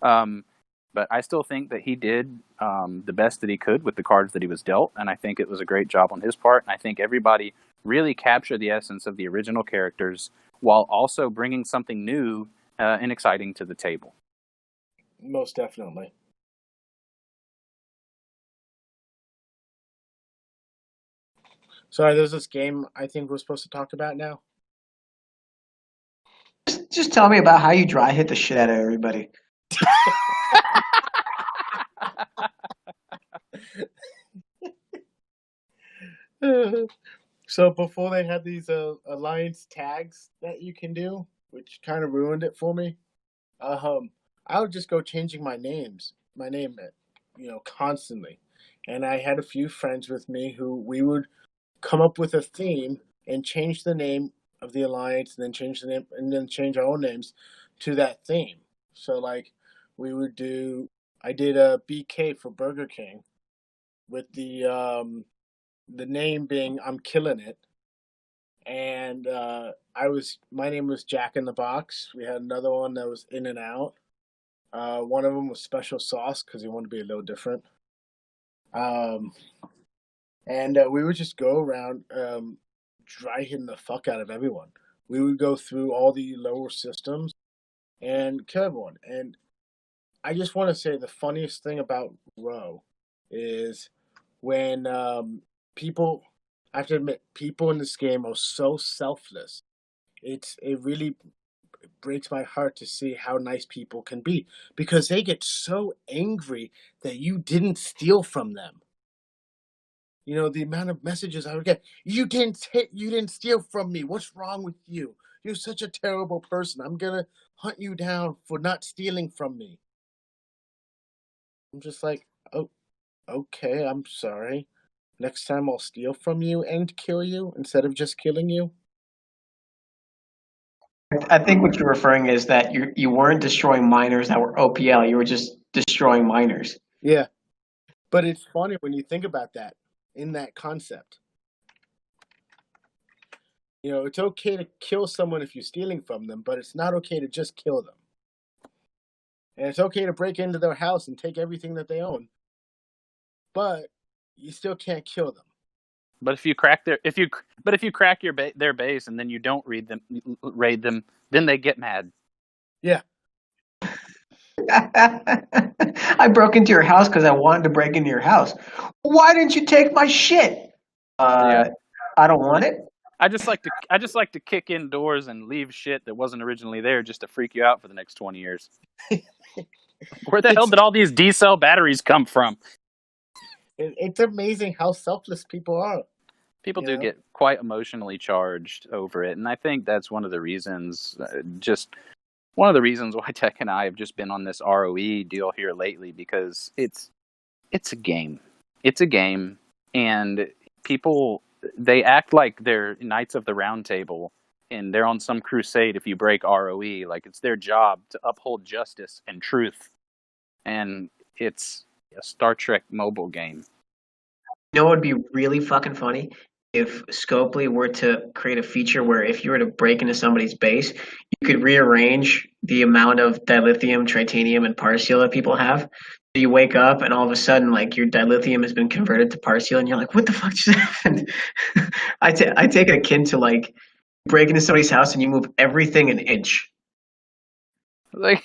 I still think that he did the best that he could with the cards that he was dealt, and I think it was a great job on his part, and I think everybody really captured the essence of the original characters while also bringing something new and exciting to the table. Most definitely. Sorry, there's this game I think we're supposed to talk about now. Just tell me about how you dry hit the shit out of everybody. So before they had these alliance tags that you can do, which kind of ruined it for me, I would just go changing my name, constantly. And I had a few friends with me who we would come up with a theme and change the name of the alliance, and then change the name, and then change our own names to that theme. So like I did a BK for Burger King with the name being I'm Killing It. And my name was Jack in the Box. We had another one that was In and Out. One of them was Special Sauce because he wanted to be a little different. And we would just go around dry hitting the fuck out of everyone. We would go through all the lower systems and kill everyone. And I just want to say the funniest thing about Row is when people, I have to admit, people in this game are so selfless. It really breaks my heart to see how nice people can be because they get so angry that you didn't steal from them. The amount of messages I would get, you didn't steal from me. What's wrong with you? You're such a terrible person. I'm going to hunt you down for not stealing from me. I'm just like, oh, okay, I'm sorry. Next time I'll steal from you and kill you instead of just killing you. I think what you're referring is that you weren't destroying miners that were OPL. You were just destroying miners. Yeah. But it's funny when you think about that in that concept. It's okay to kill someone if you're stealing from them, but it's not okay to just kill them. And it's okay to break into their house and take everything that they own. But you still can't kill them. But if you crack their their base and then you don't raid them, then they get mad. Yeah. I broke into your house because I wanted to break into your house. Why didn't you take my shit? I don't want it. I just like to kick in doors and leave shit that wasn't originally there just to freak you out for the next 20 years. Where the hell did all these D-cell batteries come from? It's amazing how selfless people are. People do Yeah. get quite emotionally charged over it, and I think that's one of the reasons, one of the reasons why Tech and I have just been on this ROE deal here lately, because it's a game. It's a game, and people, they act like they're Knights of the Round Table, and they're on some crusade if you break ROE. Like it's their job to uphold justice and truth, and it's a Star Trek mobile game. You know what would be really fucking funny? If Scopely were to create a feature where if you were to break into somebody's base, you could rearrange the amount of dilithium, tritanium, and parseal that people have. So you wake up and all of a sudden, like your dilithium has been converted to parseal, and you're like, "What the fuck just happened?" I take it akin to like break into somebody's house and you move everything an inch. Like,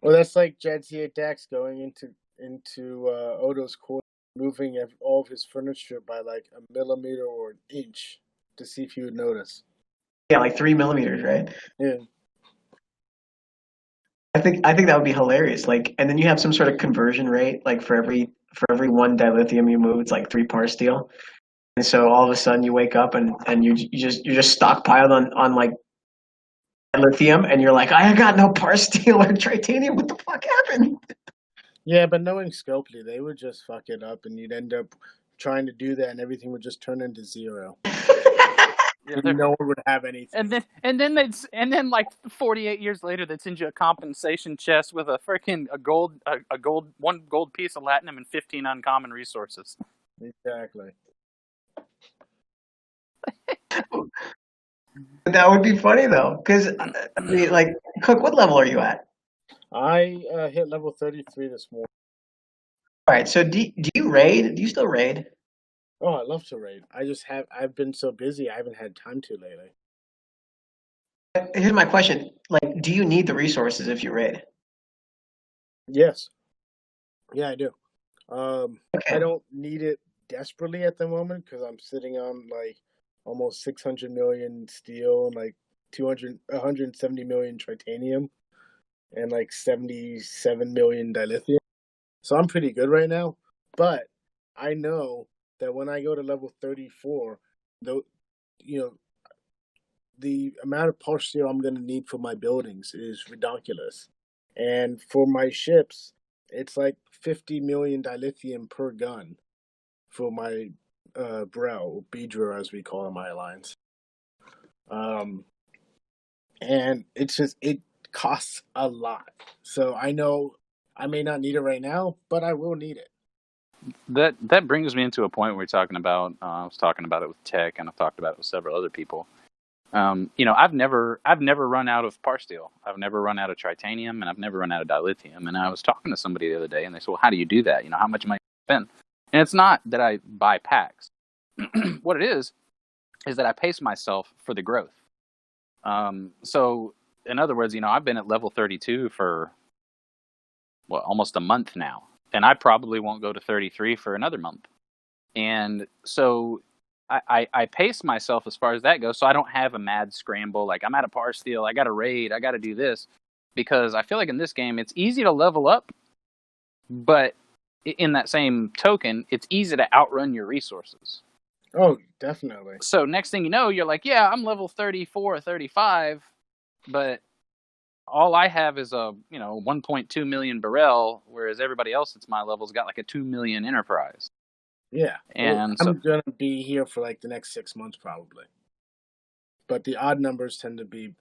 Well, that's like Jadzia Dax going into Odo's corner, moving all of his furniture by like a millimeter or an inch to see if he would notice. Yeah, like 3 millimeters, right? Yeah. I think that would be hilarious. Like, and then you have some sort of conversion rate, like for every one dilithium you move, it's like 3 parseal. And so all of a sudden you wake up and you're just stockpiled on like lithium, and you're like, I got no parseal or tritanium. What the fuck happened? Yeah, but knowing Scopely, they would just fuck it up, and you'd end up trying to do that, and everything would just turn into zero. yeah, No one would have anything. and then like 48 years later, they'd send you a compensation chest with a freaking a gold one gold piece of latinum and 15 uncommon resources. Exactly. That would be funny though, because I mean, like, Cook, what level are you at? I hit level 33 this morning. All right, so do you raid? Do you still raid? Oh, I love to raid. I've been so busy, I haven't had time to lately. Here's my question: like, do you need the resources if you raid? Yes. Yeah, I do. I Okay. don't need it desperately at the moment because I'm sitting on like almost 600 million steel and like 170 million titanium and like 77 million dilithium. So I'm pretty good right now. But I know that when I go to level 34, the you know the amount of parts steel I'm going to need for my buildings is ridiculous. And for my ships, it's like 50 million dilithium per gun for my Brel, Beedra as we call in my alliance. Um, and it costs a lot. So I know I may not need it right now, but I will need it. That brings me into a point where we're talking about. I was talking about it with Tech, and I've talked about it with several other people. I've never run out of parsteel. I've never run out of tritanium, and I've never run out of dilithium. And I was talking to somebody the other day, and they said, "Well, how do you do that? How much money you spend?" And it's not that I buy packs. What it is that I pace myself for the growth. So, in other words, I've been at level 32 for almost a month now, and I probably won't go to 33 for another month. And so I pace myself as far as that goes, so I don't have a mad scramble. Like, I'm at a par steal, I got to raid, I got to do this, because I feel like in this game it's easy to level up, but in that same token, it's easy to outrun your resources. Oh, definitely. So next thing you know, you're like, yeah, I'm level 34 or 35, but all I have is a 1.2 million barrel, whereas everybody else that's my level's got like a 2 million enterprise. Yeah. And I'm going to be here for like the next 6 months probably. But the odd numbers tend to be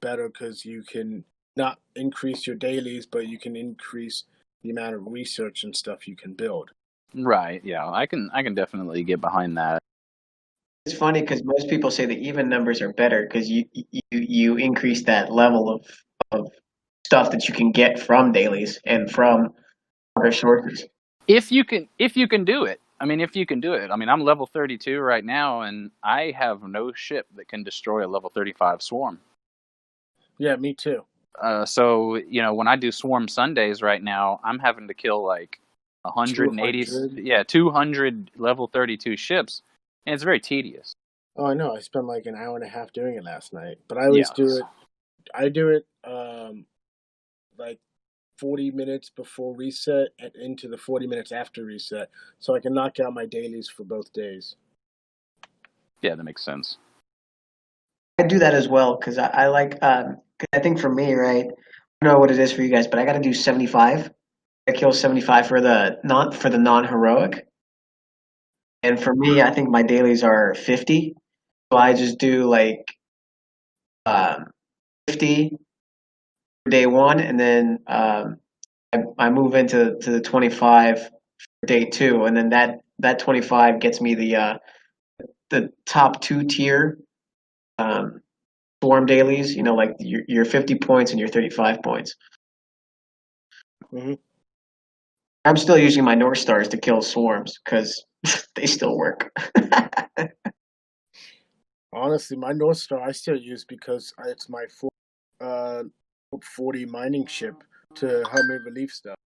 better because you can not increase your dailies, but you can increase the amount of research and stuff you can build. Right, yeah, I can definitely get behind that. It's funny because most people say the even numbers are better because you increase that level of stuff that you can get from dailies and from other sources. If you can do it. If you can do it. I'm level 32 right now, and I have no ship that can destroy a level 35 swarm. Yeah, me too. So when I do swarm Sundays right now, I'm having to kill like 180, 200 level 32 ships, and it's very tedious. Oh, I know. I spent like an hour and a half doing it last night, but I always do it. I do it like 40 minutes before reset and into the 40 minutes after reset, so I can knock out my dailies for both days. Yeah, that makes sense. I do that as well because I like. 'Cause I think for me, right? I don't know what it is for you guys, but I got to do 75. I kill 75 for the non heroic, and for me, I think my dailies are 50. So I just do like 50 for day one, and then I move into the 25 for day two, and then that 25 gets me the top two tier um, swarm dailies. You know, like your 50 points and your 35 points. Hmm. I'm still using my North Stars to kill swarms because they still work. Honestly, my North Star I still use because it's my 40 mining ship to help me relieve stuff.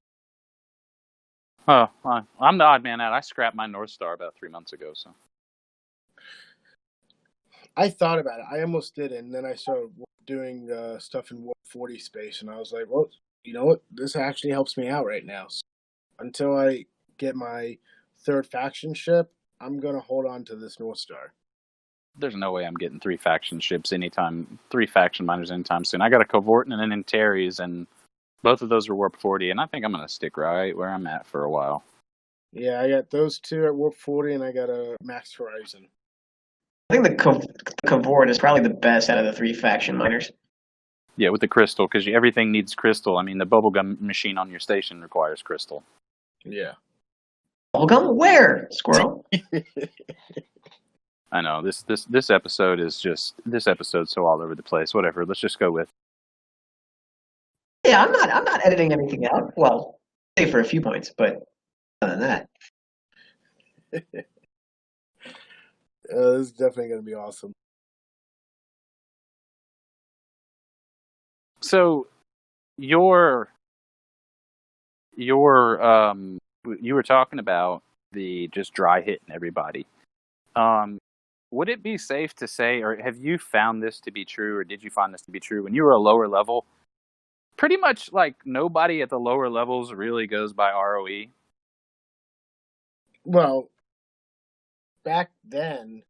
Oh, I'm the odd man out. I scrapped my North Star about 3 months ago. So I thought about it. I almost did it, and then I started doing stuff in Warp 40 space, and I was like, well, you know what? This actually helps me out right now. So until I get my third faction ship, I'm going to hold on to this North Star. there's no way I'm getting 3 faction ships anytime, 3 faction miners anytime soon. I got a Covorton and an Antares, and both of those are Warp 40, and I think I'm going to stick right where I'm at for a while. Yeah, I got those two at Warp 40, and I got a Max Horizon. I think the Cavort is probably the best out of the three faction miners. Yeah, with the crystal, because everything needs crystal. I mean, the bubblegum machine on your station requires crystal. Yeah. Bubblegum? Where? Squirrel? I know this episode is just this episode's so all over the place. Whatever, let's just go with. Yeah, I'm not editing anything out. Well, say for a few points, but other than that. This is definitely going to be awesome. So, your you were talking about the just dry hitting everybody. Would it be safe to say, or have you found this to be true, or did you find this to be true when you were a lower level? Pretty much like nobody at the lower levels really goes by ROE. Well, back then,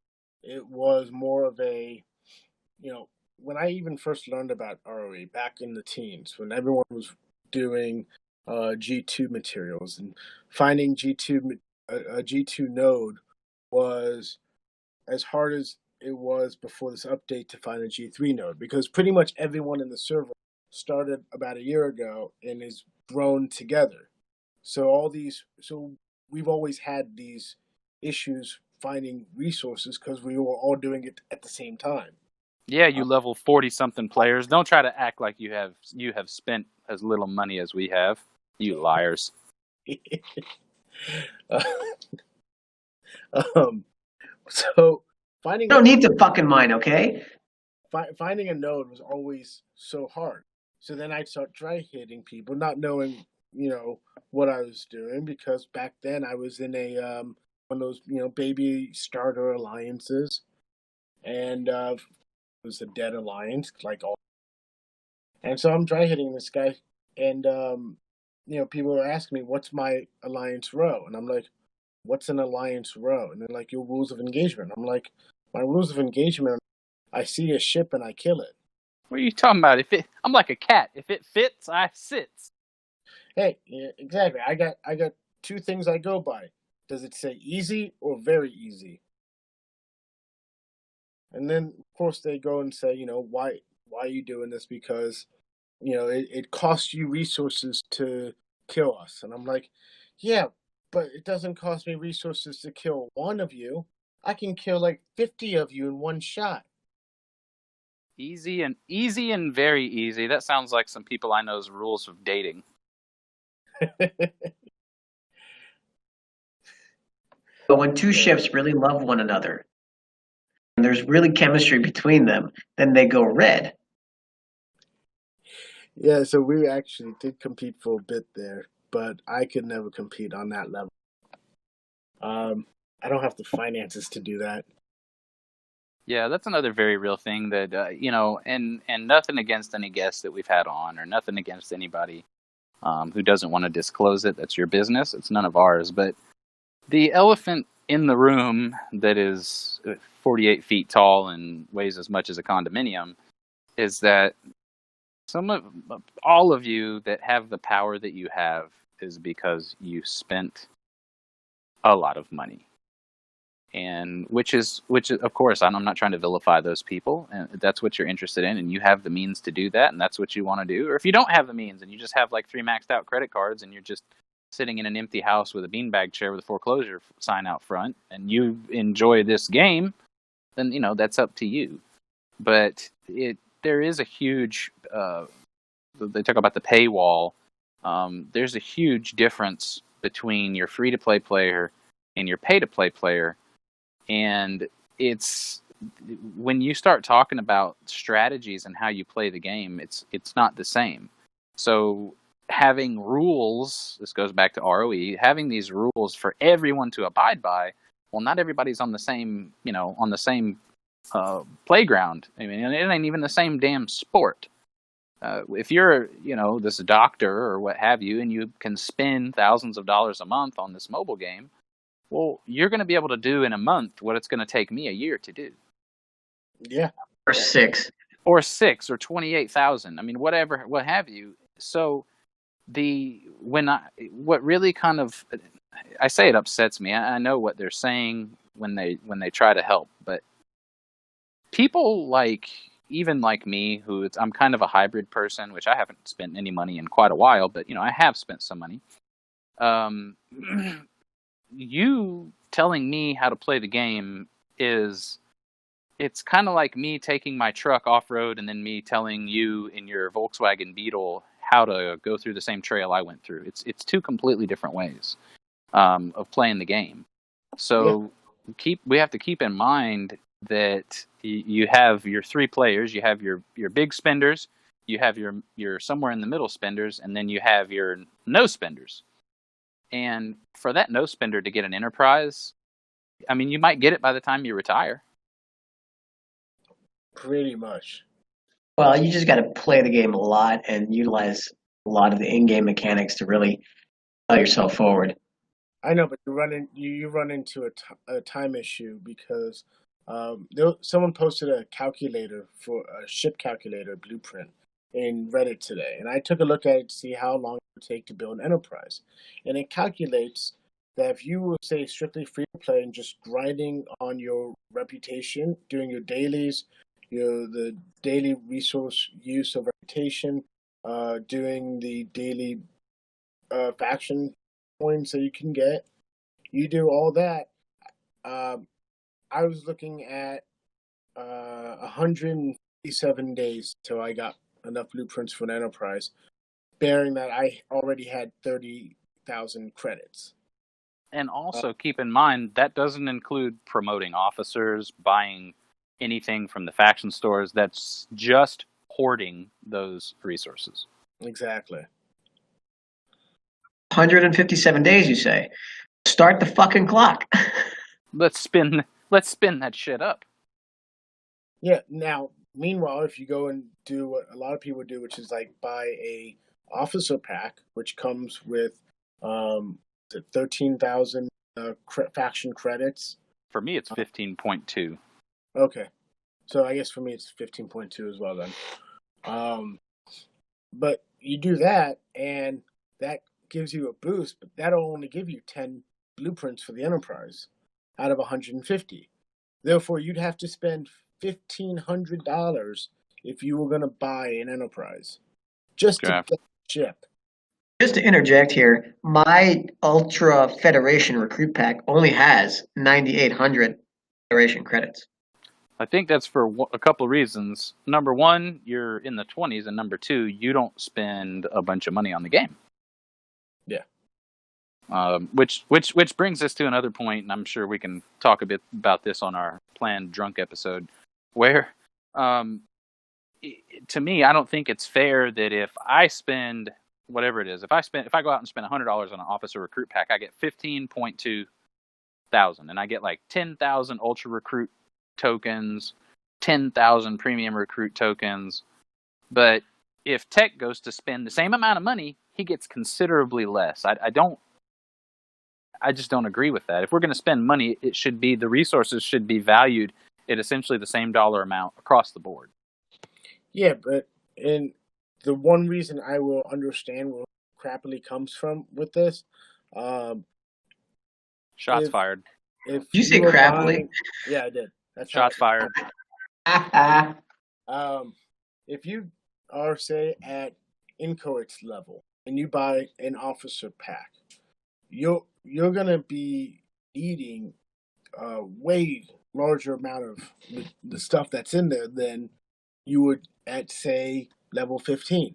it was more of a, when I even first learned about ROE back in the teens, when everyone was doing G2 materials and finding a G2 node was as hard as it was before this update to find a G3 node, because pretty much everyone in the server started about a year ago and is grown together. So we've always had these issues finding resources because we were all doing it at the same time. Yeah, you level 40-something players. Don't try to act like you have spent as little money as we have. You liars. So finding You don't need to fucking mine, okay? finding a node was always so hard. So then I'd start dry hitting people, not knowing, what I was doing, because back then I was in a one of those, baby starter alliances, and it was a dead alliance, like all. And so I'm dry hitting this guy, and people are asking me, "What's my alliance row?" And I'm like, "What's an alliance row?" And they're like, "Your rules of engagement." I'm like, "My rules of engagement, I see a ship and I kill it." What are you talking about? I'm like a cat. If it fits, I sits. Hey, yeah, exactly. I got two things I go by. Does it say easy or very easy? And then of course they go and say, why are you doing this? Because it costs you resources to kill us. And I'm like, yeah, but it doesn't cost me resources to kill one of you. I can kill like 50 of you in one shot. Easy and very easy. That sounds like some people I know's rules of dating. But when two ships really love one another and there's really chemistry between them, then they go red. Yeah, so we actually did compete for a bit there, but I could never compete on that level. I don't have the finances to do that. Yeah, that's another very real thing that and nothing against any guests that we've had on, or nothing against anybody who doesn't want to disclose it. That's your business. It's none of ours. But the elephant in the room that is 48 feet tall and weighs as much as a condominium is that all of you that have the power that you have is because you spent a lot of money. And which is of course, I'm not trying to vilify those people, and that's what you're interested in, and you have the means to do that, and that's what you want to do. Or if you don't have the means and you just have like 3 maxed out credit cards and you're just sitting in an empty house with a beanbag chair with a foreclosure sign out front and you enjoy this game, then that's up to you. But there is a huge they talk about the paywall. There's a huge difference between your free to play player and your pay to play player. And it's when you start talking about strategies and how you play the game, it's not the same. So having rules, this goes back to ROE, having these rules for everyone to abide by. Well, not everybody's on the same, playground. I mean, it ain't even the same damn sport. If you're, this doctor or what have you, and you can spend thousands of dollars a month on this mobile game, well, you're going to be able to do in a month what it's going to take me a year to do. Yeah. Or 6. Or 6 or 28,000. I mean, whatever, what have you. So what really kind of, I say it upsets me. I know what they're saying when they try to help, but people even like me, I'm kind of a hybrid person, which I haven't spent any money in quite a while, but I have spent some money. You telling me how to play the game it's kind of like me taking my truck off-road and then me telling you in your Volkswagen Beetle how to go through the same trail I went through. It's 2 completely different ways of playing the game. So we have to keep in mind that you have your 3 players, you have your big spenders, you have your somewhere in the middle spenders, and then you have your no spenders. And for that no spender to get an enterprise, I mean, you might get it by the time you retire. Pretty much. Well, you just got to play the game a lot and utilize a lot of the in-game mechanics to really tell yourself forward. I know, but you run into a time issue because someone posted a calculator for a ship calculator blueprint in Reddit today, and I took a look at it to see how long it would take to build an enterprise, and it calculates that if you will say strictly free to play and just grinding on your reputation, doing your dailies, the daily resource use of reputation, doing the daily faction points that you can get, you do all that. I was looking at 157 days till I got enough blueprints for an enterprise, bearing that I already had 30,000 credits. And also keep in mind, that doesn't include promoting officers, buying anything from the faction stores. That's just hoarding those resources. Exactly. 157 days, you say? Start the fucking clock. Let's spin that shit up. Yeah. Now, meanwhile, if you go and do what a lot of people do, which is like buy a officer pack, which comes with 13,000 faction credits. For me, it's 15.2. Okay, so I guess for me it's 15.2 as well then. But you do that, and that gives you a boost, but that'll only give you 10 blueprints for the Enterprise out of 150. Therefore, you'd have to spend $1,500 if you were going to buy an Enterprise just to get the ship. Just to interject here, my Ultra Federation recruit pack only has 9,800 Federation credits. I think that's for a couple of reasons. Number one, you're in the 20s, and number two, you don't spend a bunch of money on the game. Yeah. Which brings us to another point, and I'm sure we can talk a bit about this on our planned drunk episode, where, to me, I don't think it's fair that if I spend whatever it is, if I go out and spend $100 on an officer recruit pack, I get 15.2 thousand, and I get like 10,000 ultra recruit tokens, 10,000 premium recruit tokens. But if Tech goes to spend the same amount of money, he gets considerably less. I just don't agree with that. If we're going to spend money, the resources should be valued at essentially the same dollar amount across the board. Yeah, but and the one reason I will understand where crappily comes from with this, Shots fired. If Did you say are crappily? buying, yeah, I did. That's Shots fired. If you are, say, at inchoate's level and you buy an officer pack, you're gonna be eating a way larger amount of the stuff that's in there than you would at, say, level 15.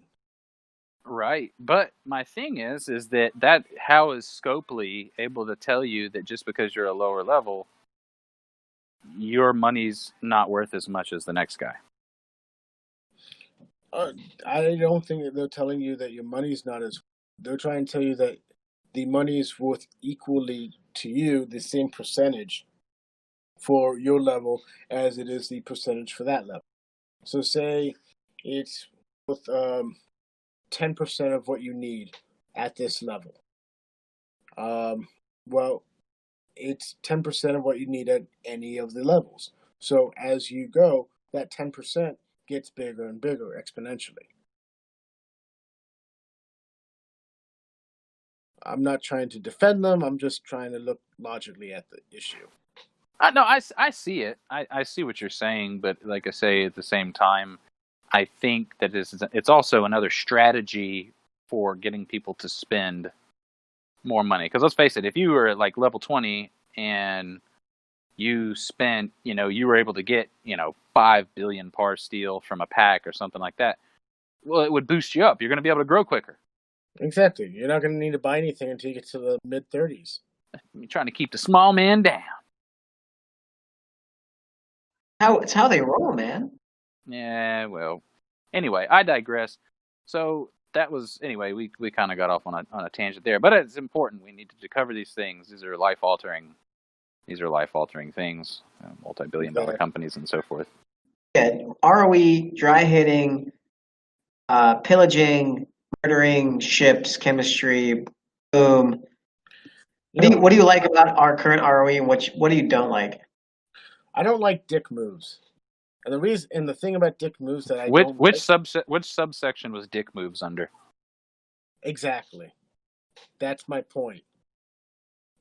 Right, but my thing is that how is Scopely able to tell you that just because you're a lower level, your money's not worth as much as the next guy? I don't think that they're telling you that your money's not as. They're trying to tell you that the money is worth equally to you, the same percentage for your level as it is the percentage for that level. So say it's with 10% of what you need at this level. Well, it's 10% of what you need at any of the levels. So as you go, that 10% gets bigger and bigger exponentially. I'm not trying to defend them. I'm just trying to look logically at the issue. No, I see it. I see what you're saying, but like I say, at the same time, I think that it's also another strategy for getting people to spend more money. Because let's face it, if you were at like level 20 and you spent, you were able to get, 5 billion par steel from a pack or something like that, well, it would boost you up. You're going to be able to grow quicker. Exactly. You're not going to need to buy anything until you get to the mid-30s. You're trying to keep the small man down. It's how they roll, man. Yeah, well, anyway, I digress. So that was, anyway, we kind of got off on a tangent there, but it's important. We need to cover these things. These are life-altering things, multi-billion-dollar companies and so forth. Yeah, ROE, dry hitting, pillaging, murdering ships, chemistry, boom. What do you like about our current ROE, and what do you don't like? I don't like dick moves. And the thing about dick moves that I don't which subsection was dick moves under? Exactly. That's my point.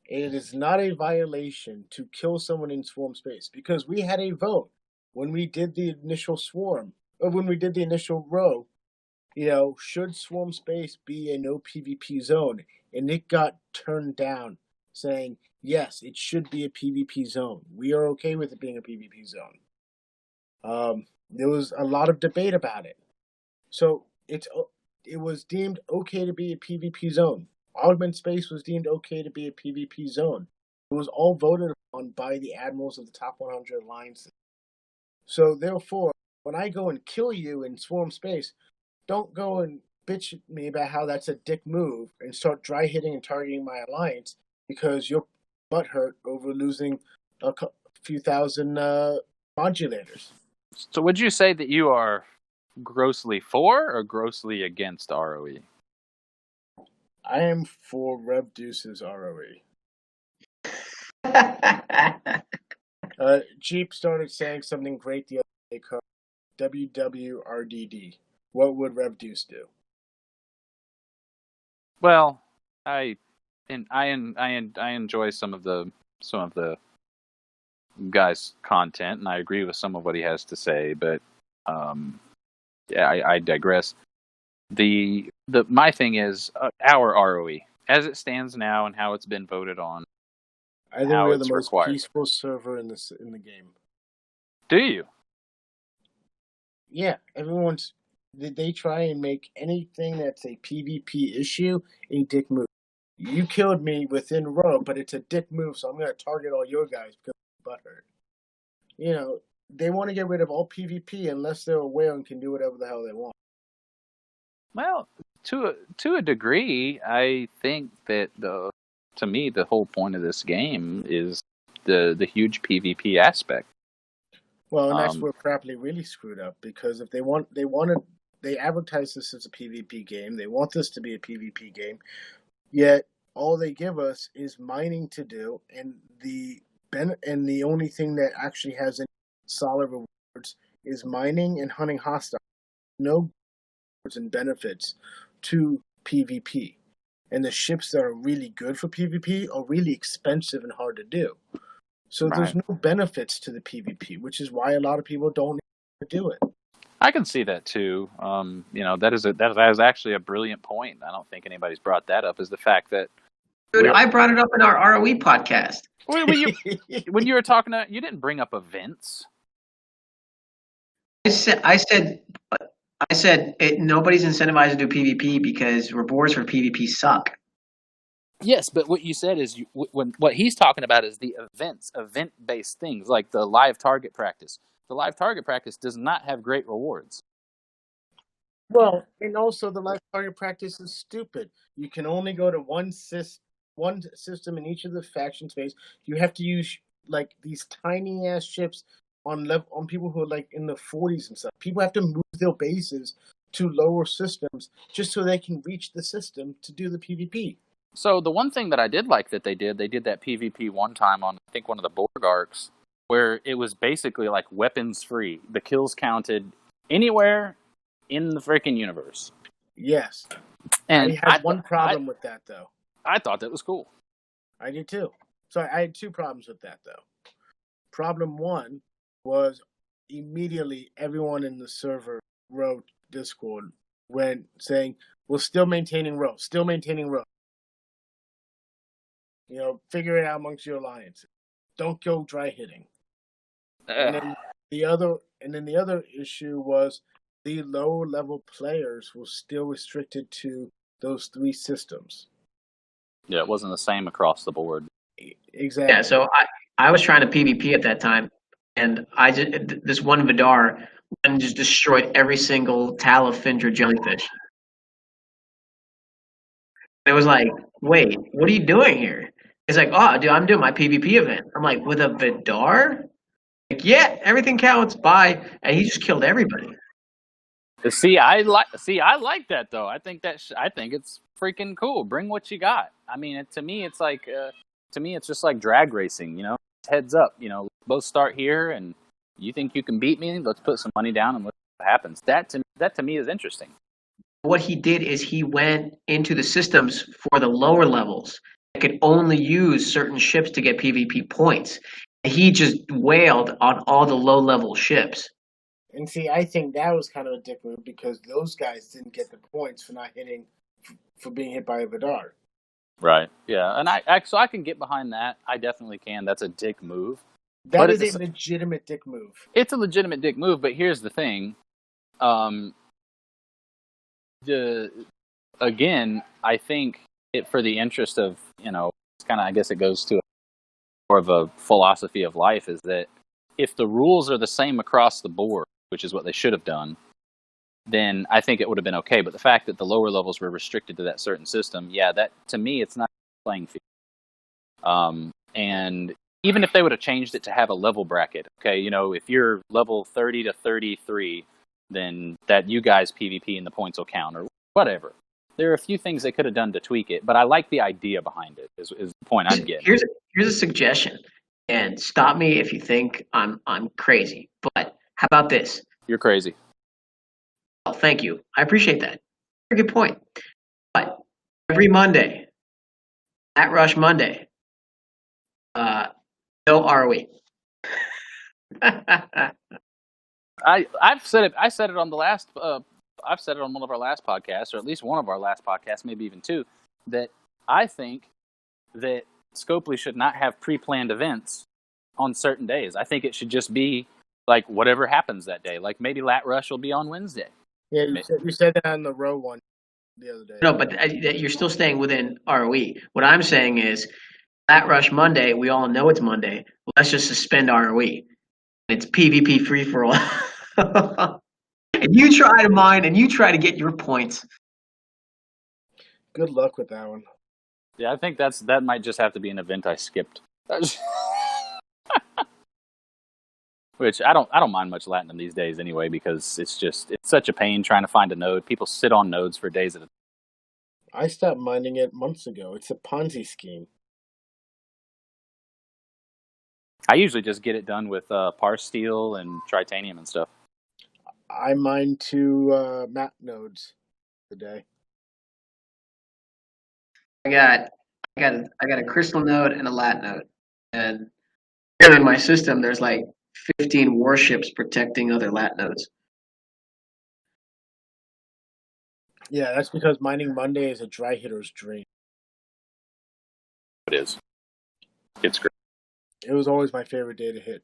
It is not a violation to kill someone in swarm space because we had a vote when we did the initial swarm, or when we did the initial row. Should swarm space be a no PvP zone? And it got turned down, saying yes, it should be a PvP zone. We are okay with it being a PvP zone. There was a lot of debate about it. So it was deemed okay to be a PvP zone. Augment Space was deemed okay to be a PvP zone. It was all voted on by the admirals of the top 100 alliances. So therefore, when I go and kill you in Swarm Space, don't go and bitch at me about how that's a dick move and start dry hitting and targeting my alliance because you're butthurt over losing a few thousand modulators. So would you say that you are grossly for or grossly against ROE? I am for Rev Deuce's ROE. Jeep started saying something great the other day called WWRDD. What would Rev Deuce do? Well, I enjoy some of the guy's content, and I agree with some of what he has to say, but I digress. My thing is our ROE as it stands now and how it's been voted on. I think we're the most peaceful server in the game. Do you? Yeah, they try and make anything that's a PvP issue a dick move. You killed me within row, but it's a dick move, so I'm going to target all your guys because I'm butthurt. They want to get rid of all PvP unless they're aware and can do whatever the hell they want. Well, to a degree, I think that to me the whole point of this game is the huge PvP aspect. Well, and that's where Crappily really screwed up because if they advertise this as a PvP game, they want this to be a PvP game, yet all they give us is mining to do, and the only thing that actually has any solid rewards is mining and hunting hostiles. No rewards and benefits to PvP. And the ships that are really good for PvP are really expensive and hard to do. So there's no benefits to the PvP, which is why a lot of people don't do it. I can see that too. That is actually a brilliant point. I don't think anybody's brought that up. Is the fact that Dude, I brought it up in our ROE podcast. when you were talking, you didn't bring up events. I said, nobody's incentivized to do PvP because rewards for PvP suck. Yes, but what you said is what he's talking about is the event-based things like the live target practice. The live target practice does not have great rewards. Well, and also the live target practice is stupid. You can only go to one system in each of the faction space. You have to use like these tiny ass ships on people who are like in the 40s and stuff. People have to move their bases to lower systems just so they can reach the system to do the PvP. So the one thing that I did like that they did that PvP one time on, I think, one of the Borg arcs, where it was basically like weapons free. The kills counted anywhere in the freaking universe. Yes. And I had one problem with that, though. I thought that was cool. I did too. So I had two problems with that, though. Problem one was immediately everyone in the server wrote Discord when saying, we're still maintaining row. You know, figure it out amongst your alliance. Don't go dry hitting. And then the other issue was the lower level players were still restricted to those three systems. Yeah, it wasn't the same across the board. Exactly. Yeah, so I was trying to PvP at that time, and this one Vidar went and just destroyed every single Talafindra jellyfish. It was like, wait, what are you doing here? It's like, oh, dude, I'm doing my PvP event. I'm like, with a Vidar? Like, yeah, everything counts. Bye. And he just killed everybody. See, I like that though. I think it's freaking cool. Bring what you got. I mean, to me, it's just like drag racing. You know, heads up. You know, both start here, and you think you can beat me? Let's put some money down and let's see what happens. That to me is interesting. What he did is he went into the systems for the lower levels that could only use certain ships to get PvP points. He just wailed on all the low level ships. And see, I think that was kind of a dick move because those guys didn't get the points for being hit by a Vidar. Right. Yeah, and I can get behind that. I definitely can. That's a dick move. That is a legitimate dick move. It's a legitimate dick move, but here's the thing. Again, I think for the interest of, you know, it's kind of, I guess it goes to more of a philosophy of life, is that if the rules are the same across the board, which is what they should have done, then I think it would have been okay. But the fact that the lower levels were restricted to that certain system, that to me, it's not playing field. And even if they would have changed it to have a level bracket, okay, you know, if you're level 30 to 33, then that you guys PvP and the points will count or whatever. There are a few things they could have done to tweak it, but I like the idea behind it. Is the point I'm getting. Here's a suggestion, and stop me if you think I'm crazy. But how about this? You're crazy. Oh, thank you. I appreciate that. Very good point. But every Monday, at Rush Monday, no ROE. I've said it. I said it on the last. I've said it on one of our last podcasts, or at least one of our last podcasts, maybe even two. That I think that Scopely should not have pre-planned events on certain days. I think it should just be like whatever happens that day. Like maybe Lat Rush will be on Wednesday. Yeah, you said that on the row one the other day. No, but you're still staying within ROE. What I'm saying is, Lat Rush Monday, we all know it's Monday. Let's just suspend ROE. It's PvP free for all. And you try to mine and you try to get your points. Good luck with that one. Yeah, I think that might just have to be an event I skipped. Which I don't mind much Latinum these days anyway, because it's such a pain trying to find a node. People sit on nodes for days at a time. I stopped mining it months ago. It's a Ponzi scheme. I usually just get it done with parse steel and tritanium and stuff. I mine 2 map nodes a day. I got a crystal node and a lat node, and here in my system, there's like 15 warships protecting other lat nodes. Yeah, that's because mining Monday is a dry hitter's dream. It is. It's great. It was always my favorite day to hit.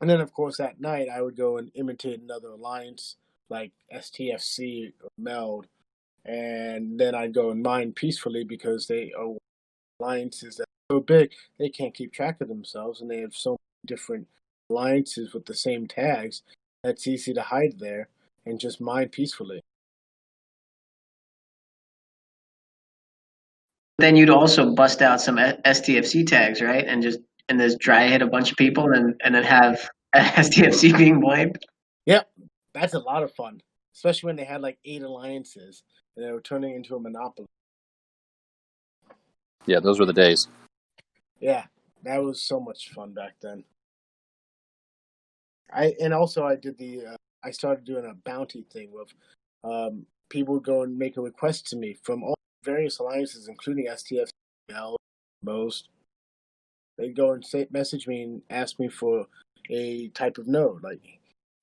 And then, of course, at night, I would go and imitate another alliance like STFC or MELD. And then I'd go and mine peacefully because they are alliances that are so big, they can't keep track of themselves. And they have so many different alliances with the same tags that's easy to hide there and just mine peacefully. Then you'd also bust out some STFC tags, right? And just dry hit a bunch of people and then have STFC being blamed. Yep, that's a lot of fun, especially when they had like 8 alliances and they were turning into a monopoly. Yeah, those were the days. Yeah, that was so much fun back then. I did I started doing a bounty thing with people would go and make a request to me from all various alliances, including STFL, most. They'd go and message me and ask me for a type of node, like,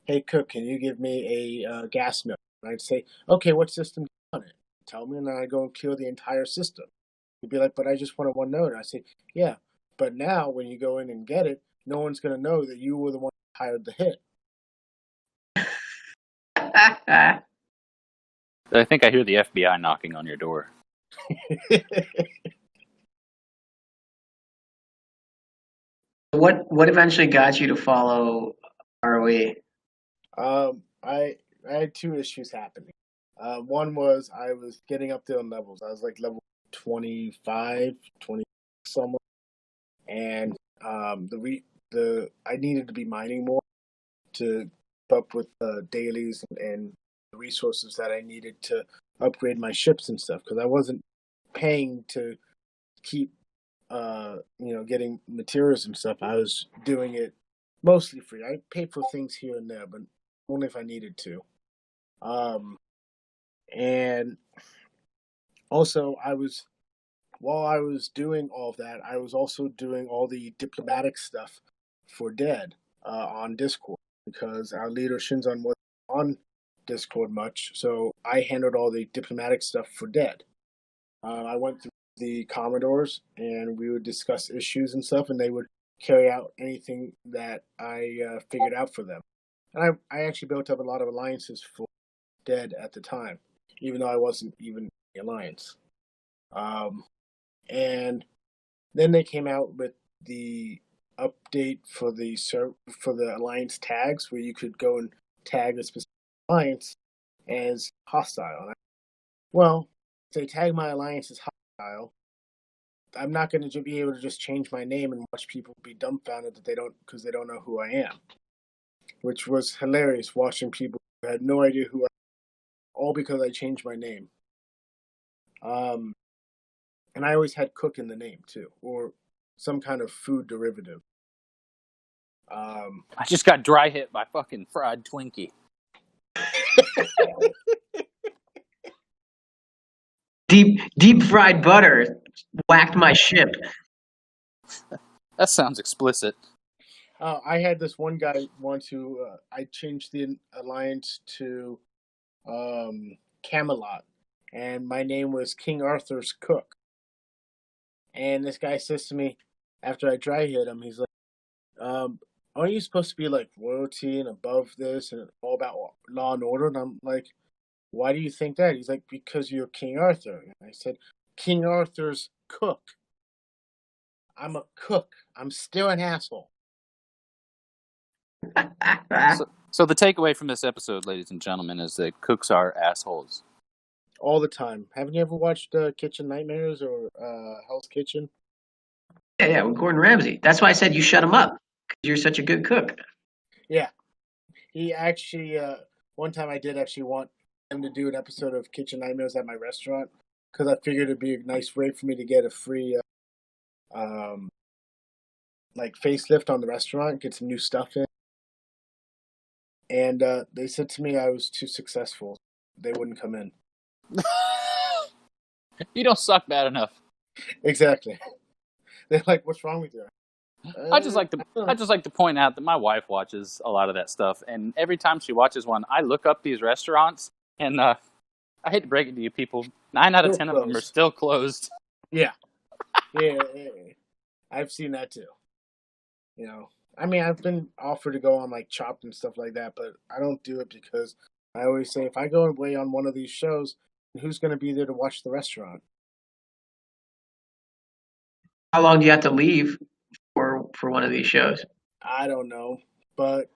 "Hey Cook, can you give me a gas node?" And I'd say, "Okay, what system do you want it?" Tell me, and then I'd go and kill the entire system. He'd be like, "But I just wanted one node." And I say, "Yeah, but now when you go in and get it, no one's going to know that you were the one who hired the hit." I think I hear the FBI knocking on your door. What eventually got you to follow ROE? I had 2 issues happening. One was I was getting up there in levels. I was like level 25, 20 somewhere, and I needed to be mining more to keep up with the dailies and the resources that I needed to upgrade my ships and stuff because I wasn't paying to keep getting materials and stuff. I was doing it mostly free. I paid for things here and there, but only if I needed to. And also while I was doing all of that, I was also doing all the diplomatic stuff for Dead on Discord because our leader Shinzon wasn't on Discord much, so I handled all the diplomatic stuff for Dead. I went through the Commodores and we would discuss issues and stuff, and they would carry out anything that I figured out for them. And I actually built up a lot of alliances for Dead at the time, even though I wasn't even in the alliance. And then they came out with the update for the alliance tags, where you could go and tag a specific alliance as hostile. Well, if they tag my alliance as hostile, I'm not going to be able to just change my name and watch people be dumbfounded because they don't know who I am, which was hilarious watching people who had no idea who I am, all because I changed my name. And I always had Cook in the name too, or some kind of food derivative. I just got dry hit by fucking fried Twinkie. Deep fried butter whacked my ship. That sounds explicit. I had this one guy once who I changed the alliance to Camelot, and my name was King Arthur's Cook. And this guy says to me, after I dry hit him, he's like, aren't you supposed to be like royalty and above this and all about law and order? And I'm like, why do you think that? He's like, because you're King Arthur. And I said, King Arthur's Cook. I'm a cook. I'm still an asshole. So the takeaway from this episode, ladies and gentlemen, is that cooks are assholes. All the time. Haven't you ever watched Kitchen Nightmares or Hell's Kitchen? Yeah, with Gordon Ramsay. That's why I said you shut him up, because you're such a good cook. Yeah. He actually, one time I did actually want them to do an episode of Kitchen Nightmares at my restaurant because I figured it'd be a nice way for me to get a free like facelift on the restaurant, get some new stuff in. And they said to me I was too successful. They wouldn't come in. You don't suck bad enough. Exactly. They're like, "What's wrong with you?" I just like to point out that my wife watches a lot of that stuff, and every time she watches one, I look up these restaurants, and I hate to break it to you people, 9 out of 10 of them are still closed. Yeah. I've seen that too. You know, I mean, I've been offered to go on like Chopped and stuff like that, but I don't do it because I always say if I go away on one of these shows, who's going to be there to watch the restaurant? How long do you have to leave for one of these shows? I don't know, but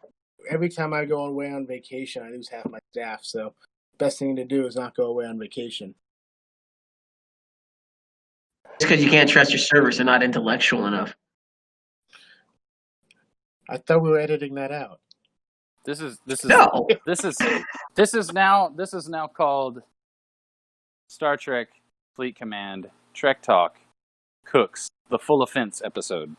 every time I go away on vacation, I lose half my staff. So, best thing to do is not go away on vacation. It's because you can't trust your servers; they're not intellectual enough. I thought we were editing that out. This is No. this is now called Star Trek Fleet Command Trek Talk Cooks, the Full Offense episode.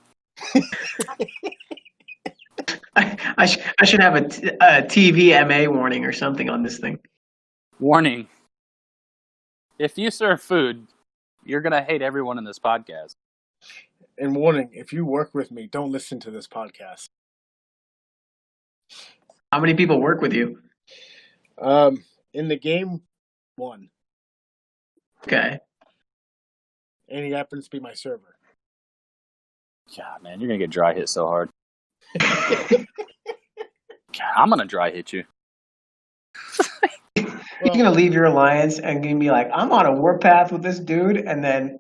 I should have a TV MA warning or something on this thing. Warning: if you serve food, you're gonna hate everyone in this podcast. And warning: if you work with me, don't listen to this podcast. How many people work with you? In the game, 1. Okay. And he happens to be my server. God, man, you're gonna get dry hit so hard. God, I'm gonna dry hit you. You're gonna leave your alliance and gonna be like, I'm on a warpath with this dude, and then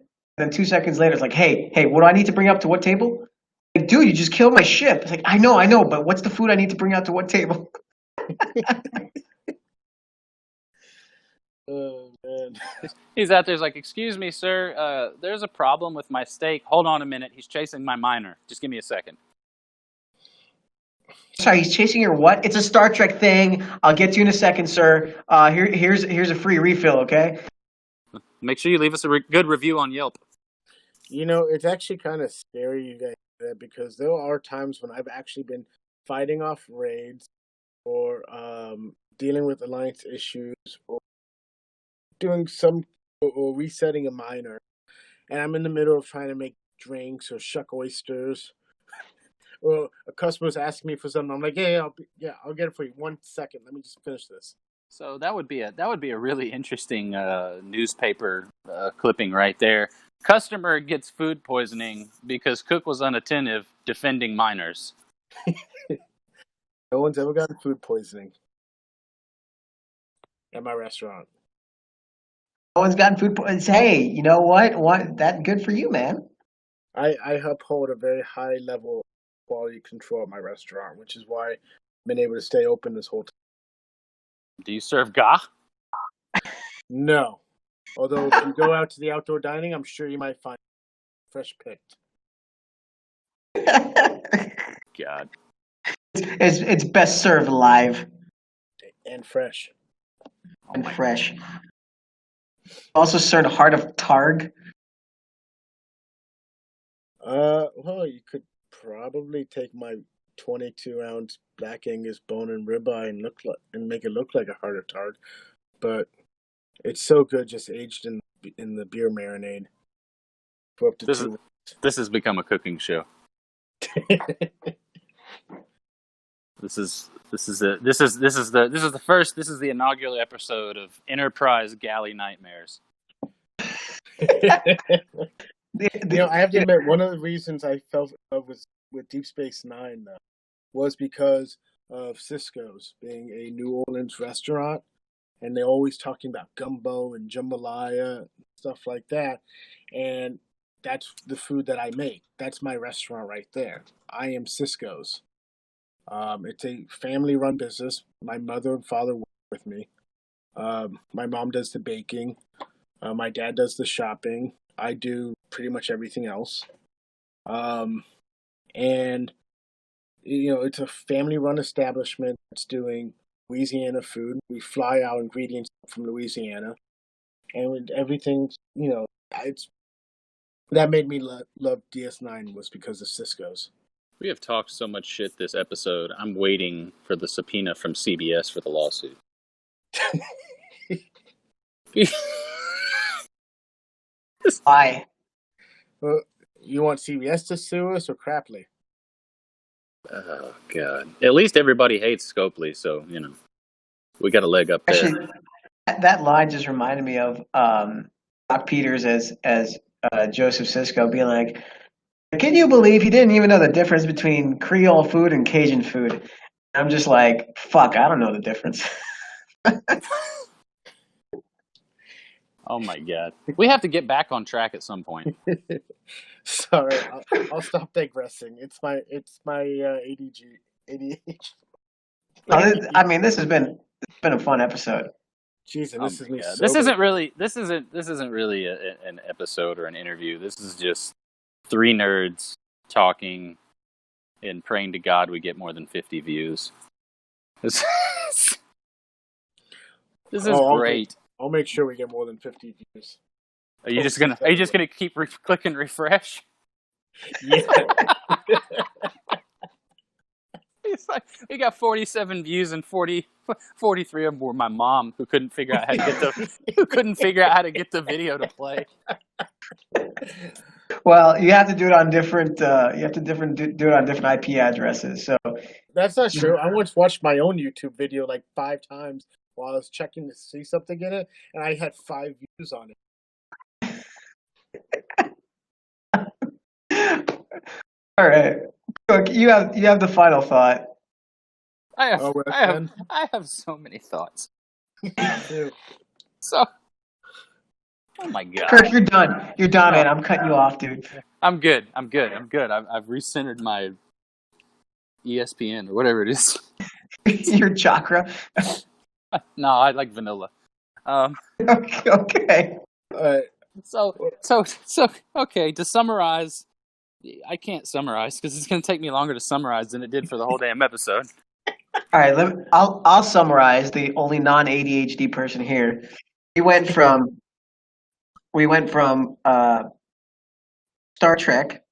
2 seconds later, it's like, hey, what do I need to bring up to what table? Like, dude, you just killed my ship. It's like, I know, but what's the food I need to bring out to what table? Oh man. He's out there, he's like, excuse me, sir, there's a problem with my steak. Hold on a minute, he's chasing my miner. Just give me a second. Sorry, he's chasing your what? It's a Star Trek thing. I'll get to you in a second, sir. Here's a free refill, okay? Make sure you leave us a good review on Yelp. You know, it's actually kind of scary you guys do that because there are times when I've actually been fighting off raids or dealing with alliance issues or doing or resetting a miner, and I'm in the middle of trying to make drinks or shuck oysters, or a customer's asking me for something. I'm like, I'll get it for you. 1 second, let me just finish this. So that would be a really interesting newspaper clipping right there. Customer gets food poisoning because cook was unattentive defending miners. No one's ever gotten food poisoning at my restaurant. No one's gotten food poisoning. Hey, you know what? That good for you, man. I uphold a very high level of quality control at my restaurant, which is why I've been able to stay open this whole time. Do you serve gah? No. Although if you go out to the outdoor dining, I'm sure you might find fresh picked. God. It's best served live And fresh. and fresh. Also served heart of targ. Well, you could probably take my 22-ounce Black Angus bone and ribeye and make it look like a heart of targ, but it's so good just aged in the beer marinade for up to 2 weeks. This has become a cooking show. This is the inaugural episode of Enterprise Galley Nightmares. I have to admit, one of the reasons I fell in love with Deep Space Nine though was because of Cisco's being a New Orleans restaurant, and they're always talking about gumbo and jambalaya and stuff like that, and that's the food that I make. That's my restaurant right there. I am Cisco's. It's a family-run business. My mother and father work with me. My mom does the baking. My dad does the shopping. I do pretty much everything else. And, it's a family-run establishment that's doing Louisiana food. We fly our ingredients from Louisiana, and everything, it's that made me love DS9 was because of Cisco's. We have talked so much shit this episode. I'm waiting for the subpoena from CBS for the lawsuit. Why? Well, you want CBS to sue us or Crapley? Oh, God. At least everybody hates Scopely, so, we got a leg up there. Actually, that line just reminded me of Doc Peters as Joseph Sisko being like, "Can you believe he didn't even know the difference between Creole food and Cajun food?" I'm just like, "Fuck, I don't know the difference." Oh my God. We have to get back on track at some point. Sorry, I'll stop digressing. It's my ADHD. I mean, this has been a fun episode. Jesus, Oh this is my me. God. Sober. This isn't really an episode or an interview. This is just three nerds talking and praying to God we get more than 50 views. This is great. I'll make sure we get more than 50 views. Are you just gonna keep clicking refresh? Yeah. It's like we got 47 views and 43 of them were my mom who couldn't figure out how to get the video to play. Well, you have to do it on different. Do it on different IP addresses. So That's not true. I once watched my own YouTube video like 5 times while I was checking to see something in it, and I had 5 views on it. All right, Cook, you have the final thought. I have so many thoughts. So, oh my God, Kirk, you're done. You're done, man. I'm cutting you off, dude. I'm good. I've recentered my ESPN or whatever it is. Your chakra. No, I like vanilla. Okay. So okay. To summarize, I can't summarize because it's going to take me longer to summarize than it did for the whole damn episode. All right, I'll summarize. The only non-ADHD person here. We went from Star Trek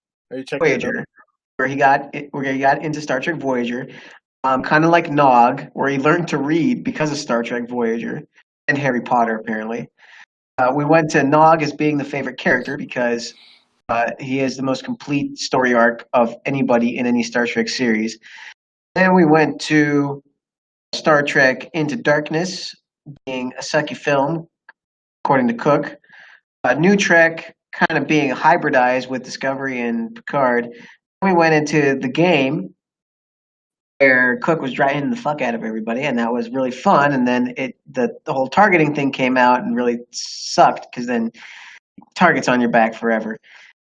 Voyager, where he got into Star Trek Voyager, kind of like Nog, where he learned to read because of Star Trek Voyager and Harry Potter, apparently. We went to Nog as being the favorite character because he is the most complete story arc of anybody in any Star Trek series. Then we went to Star Trek Into Darkness, being a sucky film, according to Cook. New Trek kind of being hybridized with Discovery and Picard. Then we went into the game, where Cook was driving the fuck out of everybody, and that was really fun. And then the whole targeting thing came out and really sucked because then target's on your back forever.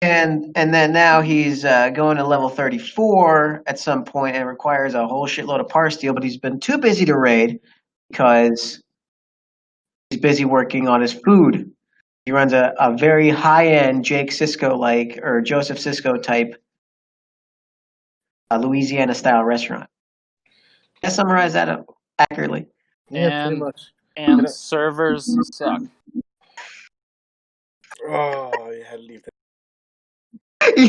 And then now he's going to level 34 at some point, and it requires a whole shitload of par steel, but he's been too busy to raid because he's busy working on his food. He runs a very high-end Jake Sisko-like or Joseph Sisko type Louisiana-style restaurant. Did I summarize that accurately? Yeah, pretty much. And servers suck. Oh, you had to leave that. He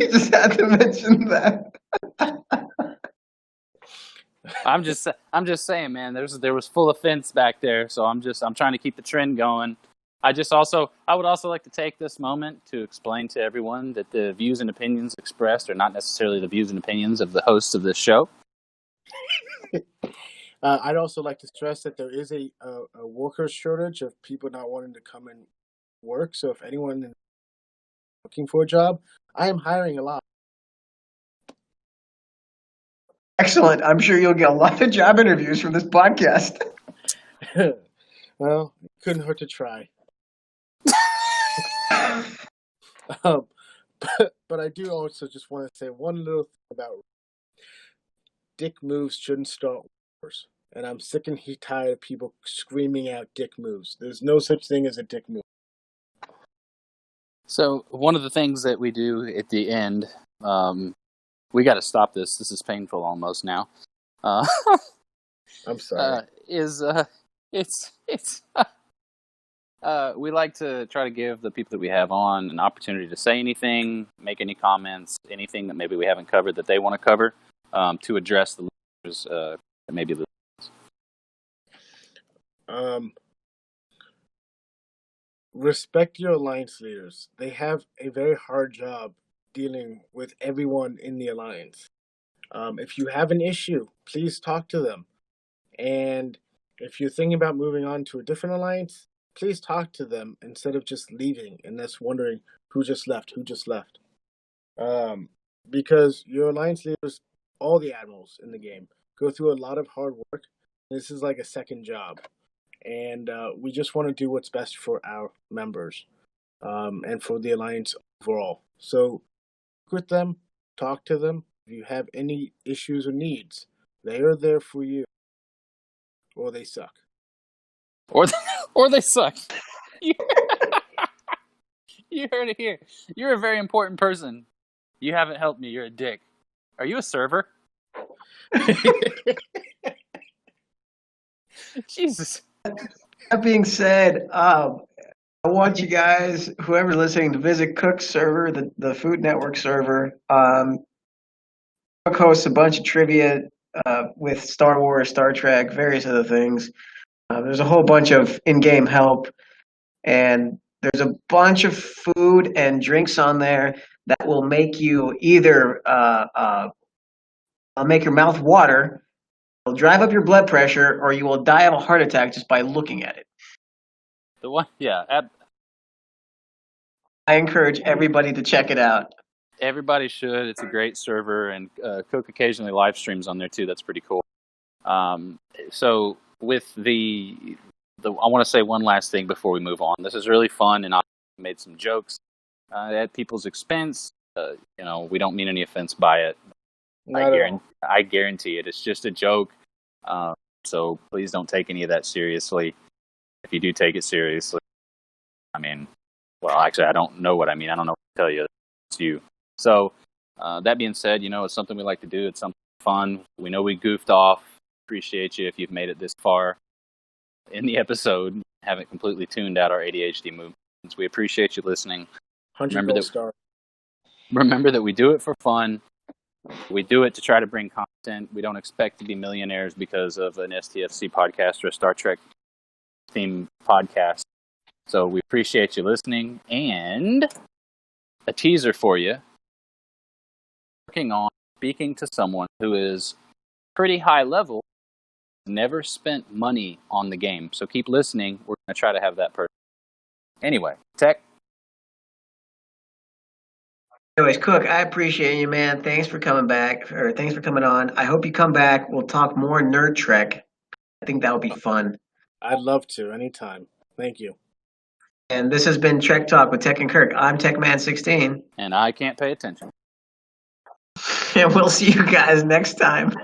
just had to mention that. I'm just saying, man. There was full offense back there, so I'm trying to keep the trend going. I would also like to take this moment to explain to everyone that the views and opinions expressed are not necessarily the views and opinions of the hosts of this show. I'd also like to stress that there is a worker shortage of people not wanting to come and work. So if anyone is looking for a job, I am hiring a lot. Excellent. I'm sure you'll get a lot of job interviews from this podcast. Well, it couldn't hurt to try. But I do also just want to say one little thing about dick moves shouldn't start wars. And I'm sick and tired of people screaming out dick moves. There's no such thing as a dick move. So one of the things that we do at the end, we got to stop this. This is painful almost now. I'm sorry. It's we like to try to give the people that we have on an opportunity to say anything, make any comments, anything that maybe we haven't covered that they want to cover, to address the listeners that maybe listen. Respect your alliance leaders. They have a very hard job dealing with everyone in the alliance. If you have an issue, please talk to them. And if you're thinking about moving on to a different alliance, please talk to them instead of just leaving and that's wondering who just left. Because your alliance leaders, all the admirals in the game, go through a lot of hard work. This is like a second job. And we just want to do what's best for our members and for the alliance overall. So work with them, talk to them. If you have any issues or needs, they are there for you. Or they suck. Or they suck. You heard it here. You're a very important person. You haven't helped me. You're a dick. Are you a server? Jesus. That being said, I want you guys, whoever's listening, to visit Cook's server, the Food Network server. Cook hosts a bunch of trivia with Star Wars, Star Trek, various other things. There's a whole bunch of in-game help, and there's a bunch of food and drinks on there that will make you either make your mouth water, will drive up your blood pressure, or you will die of a heart attack just by looking at it. The one, yeah. I encourage everybody to check it out. Everybody should. It's a great server, and Cook occasionally live streams on there too. That's pretty cool. So with the I want to say one last thing before we move on. This is really fun, and I made some jokes at people's expense. We don't mean any offense by it. I guarantee it. It's just a joke. So please don't take any of that seriously. If you do take it seriously, actually, I don't know what I mean. I don't know what to tell you. It's you. So that being said, it's something we like to do. It's something fun. We know we goofed off. Appreciate you if you've made it this far in the episode. Haven't completely tuned out our ADHD movements. We appreciate you listening. Remember that we do it for fun. We do it to try to bring content. We don't expect to be millionaires because of an STFC podcast or a Star Trek theme podcast. So we appreciate you listening. And a teaser for you. Working on speaking to someone who is pretty high level, never spent money on the game. So keep listening. We're going to try to have that person. Anyway, Tech. Anyways, Cook, I appreciate you, man. Thanks for coming back, or thanks for coming on. I hope you come back. We'll talk more Nerd Trek. I think that would be fun. I'd love to, anytime. Thank you. And this has been Trek Talk with Tech and Kirk. I'm TechMan16. And I can't pay attention. And we'll see you guys next time.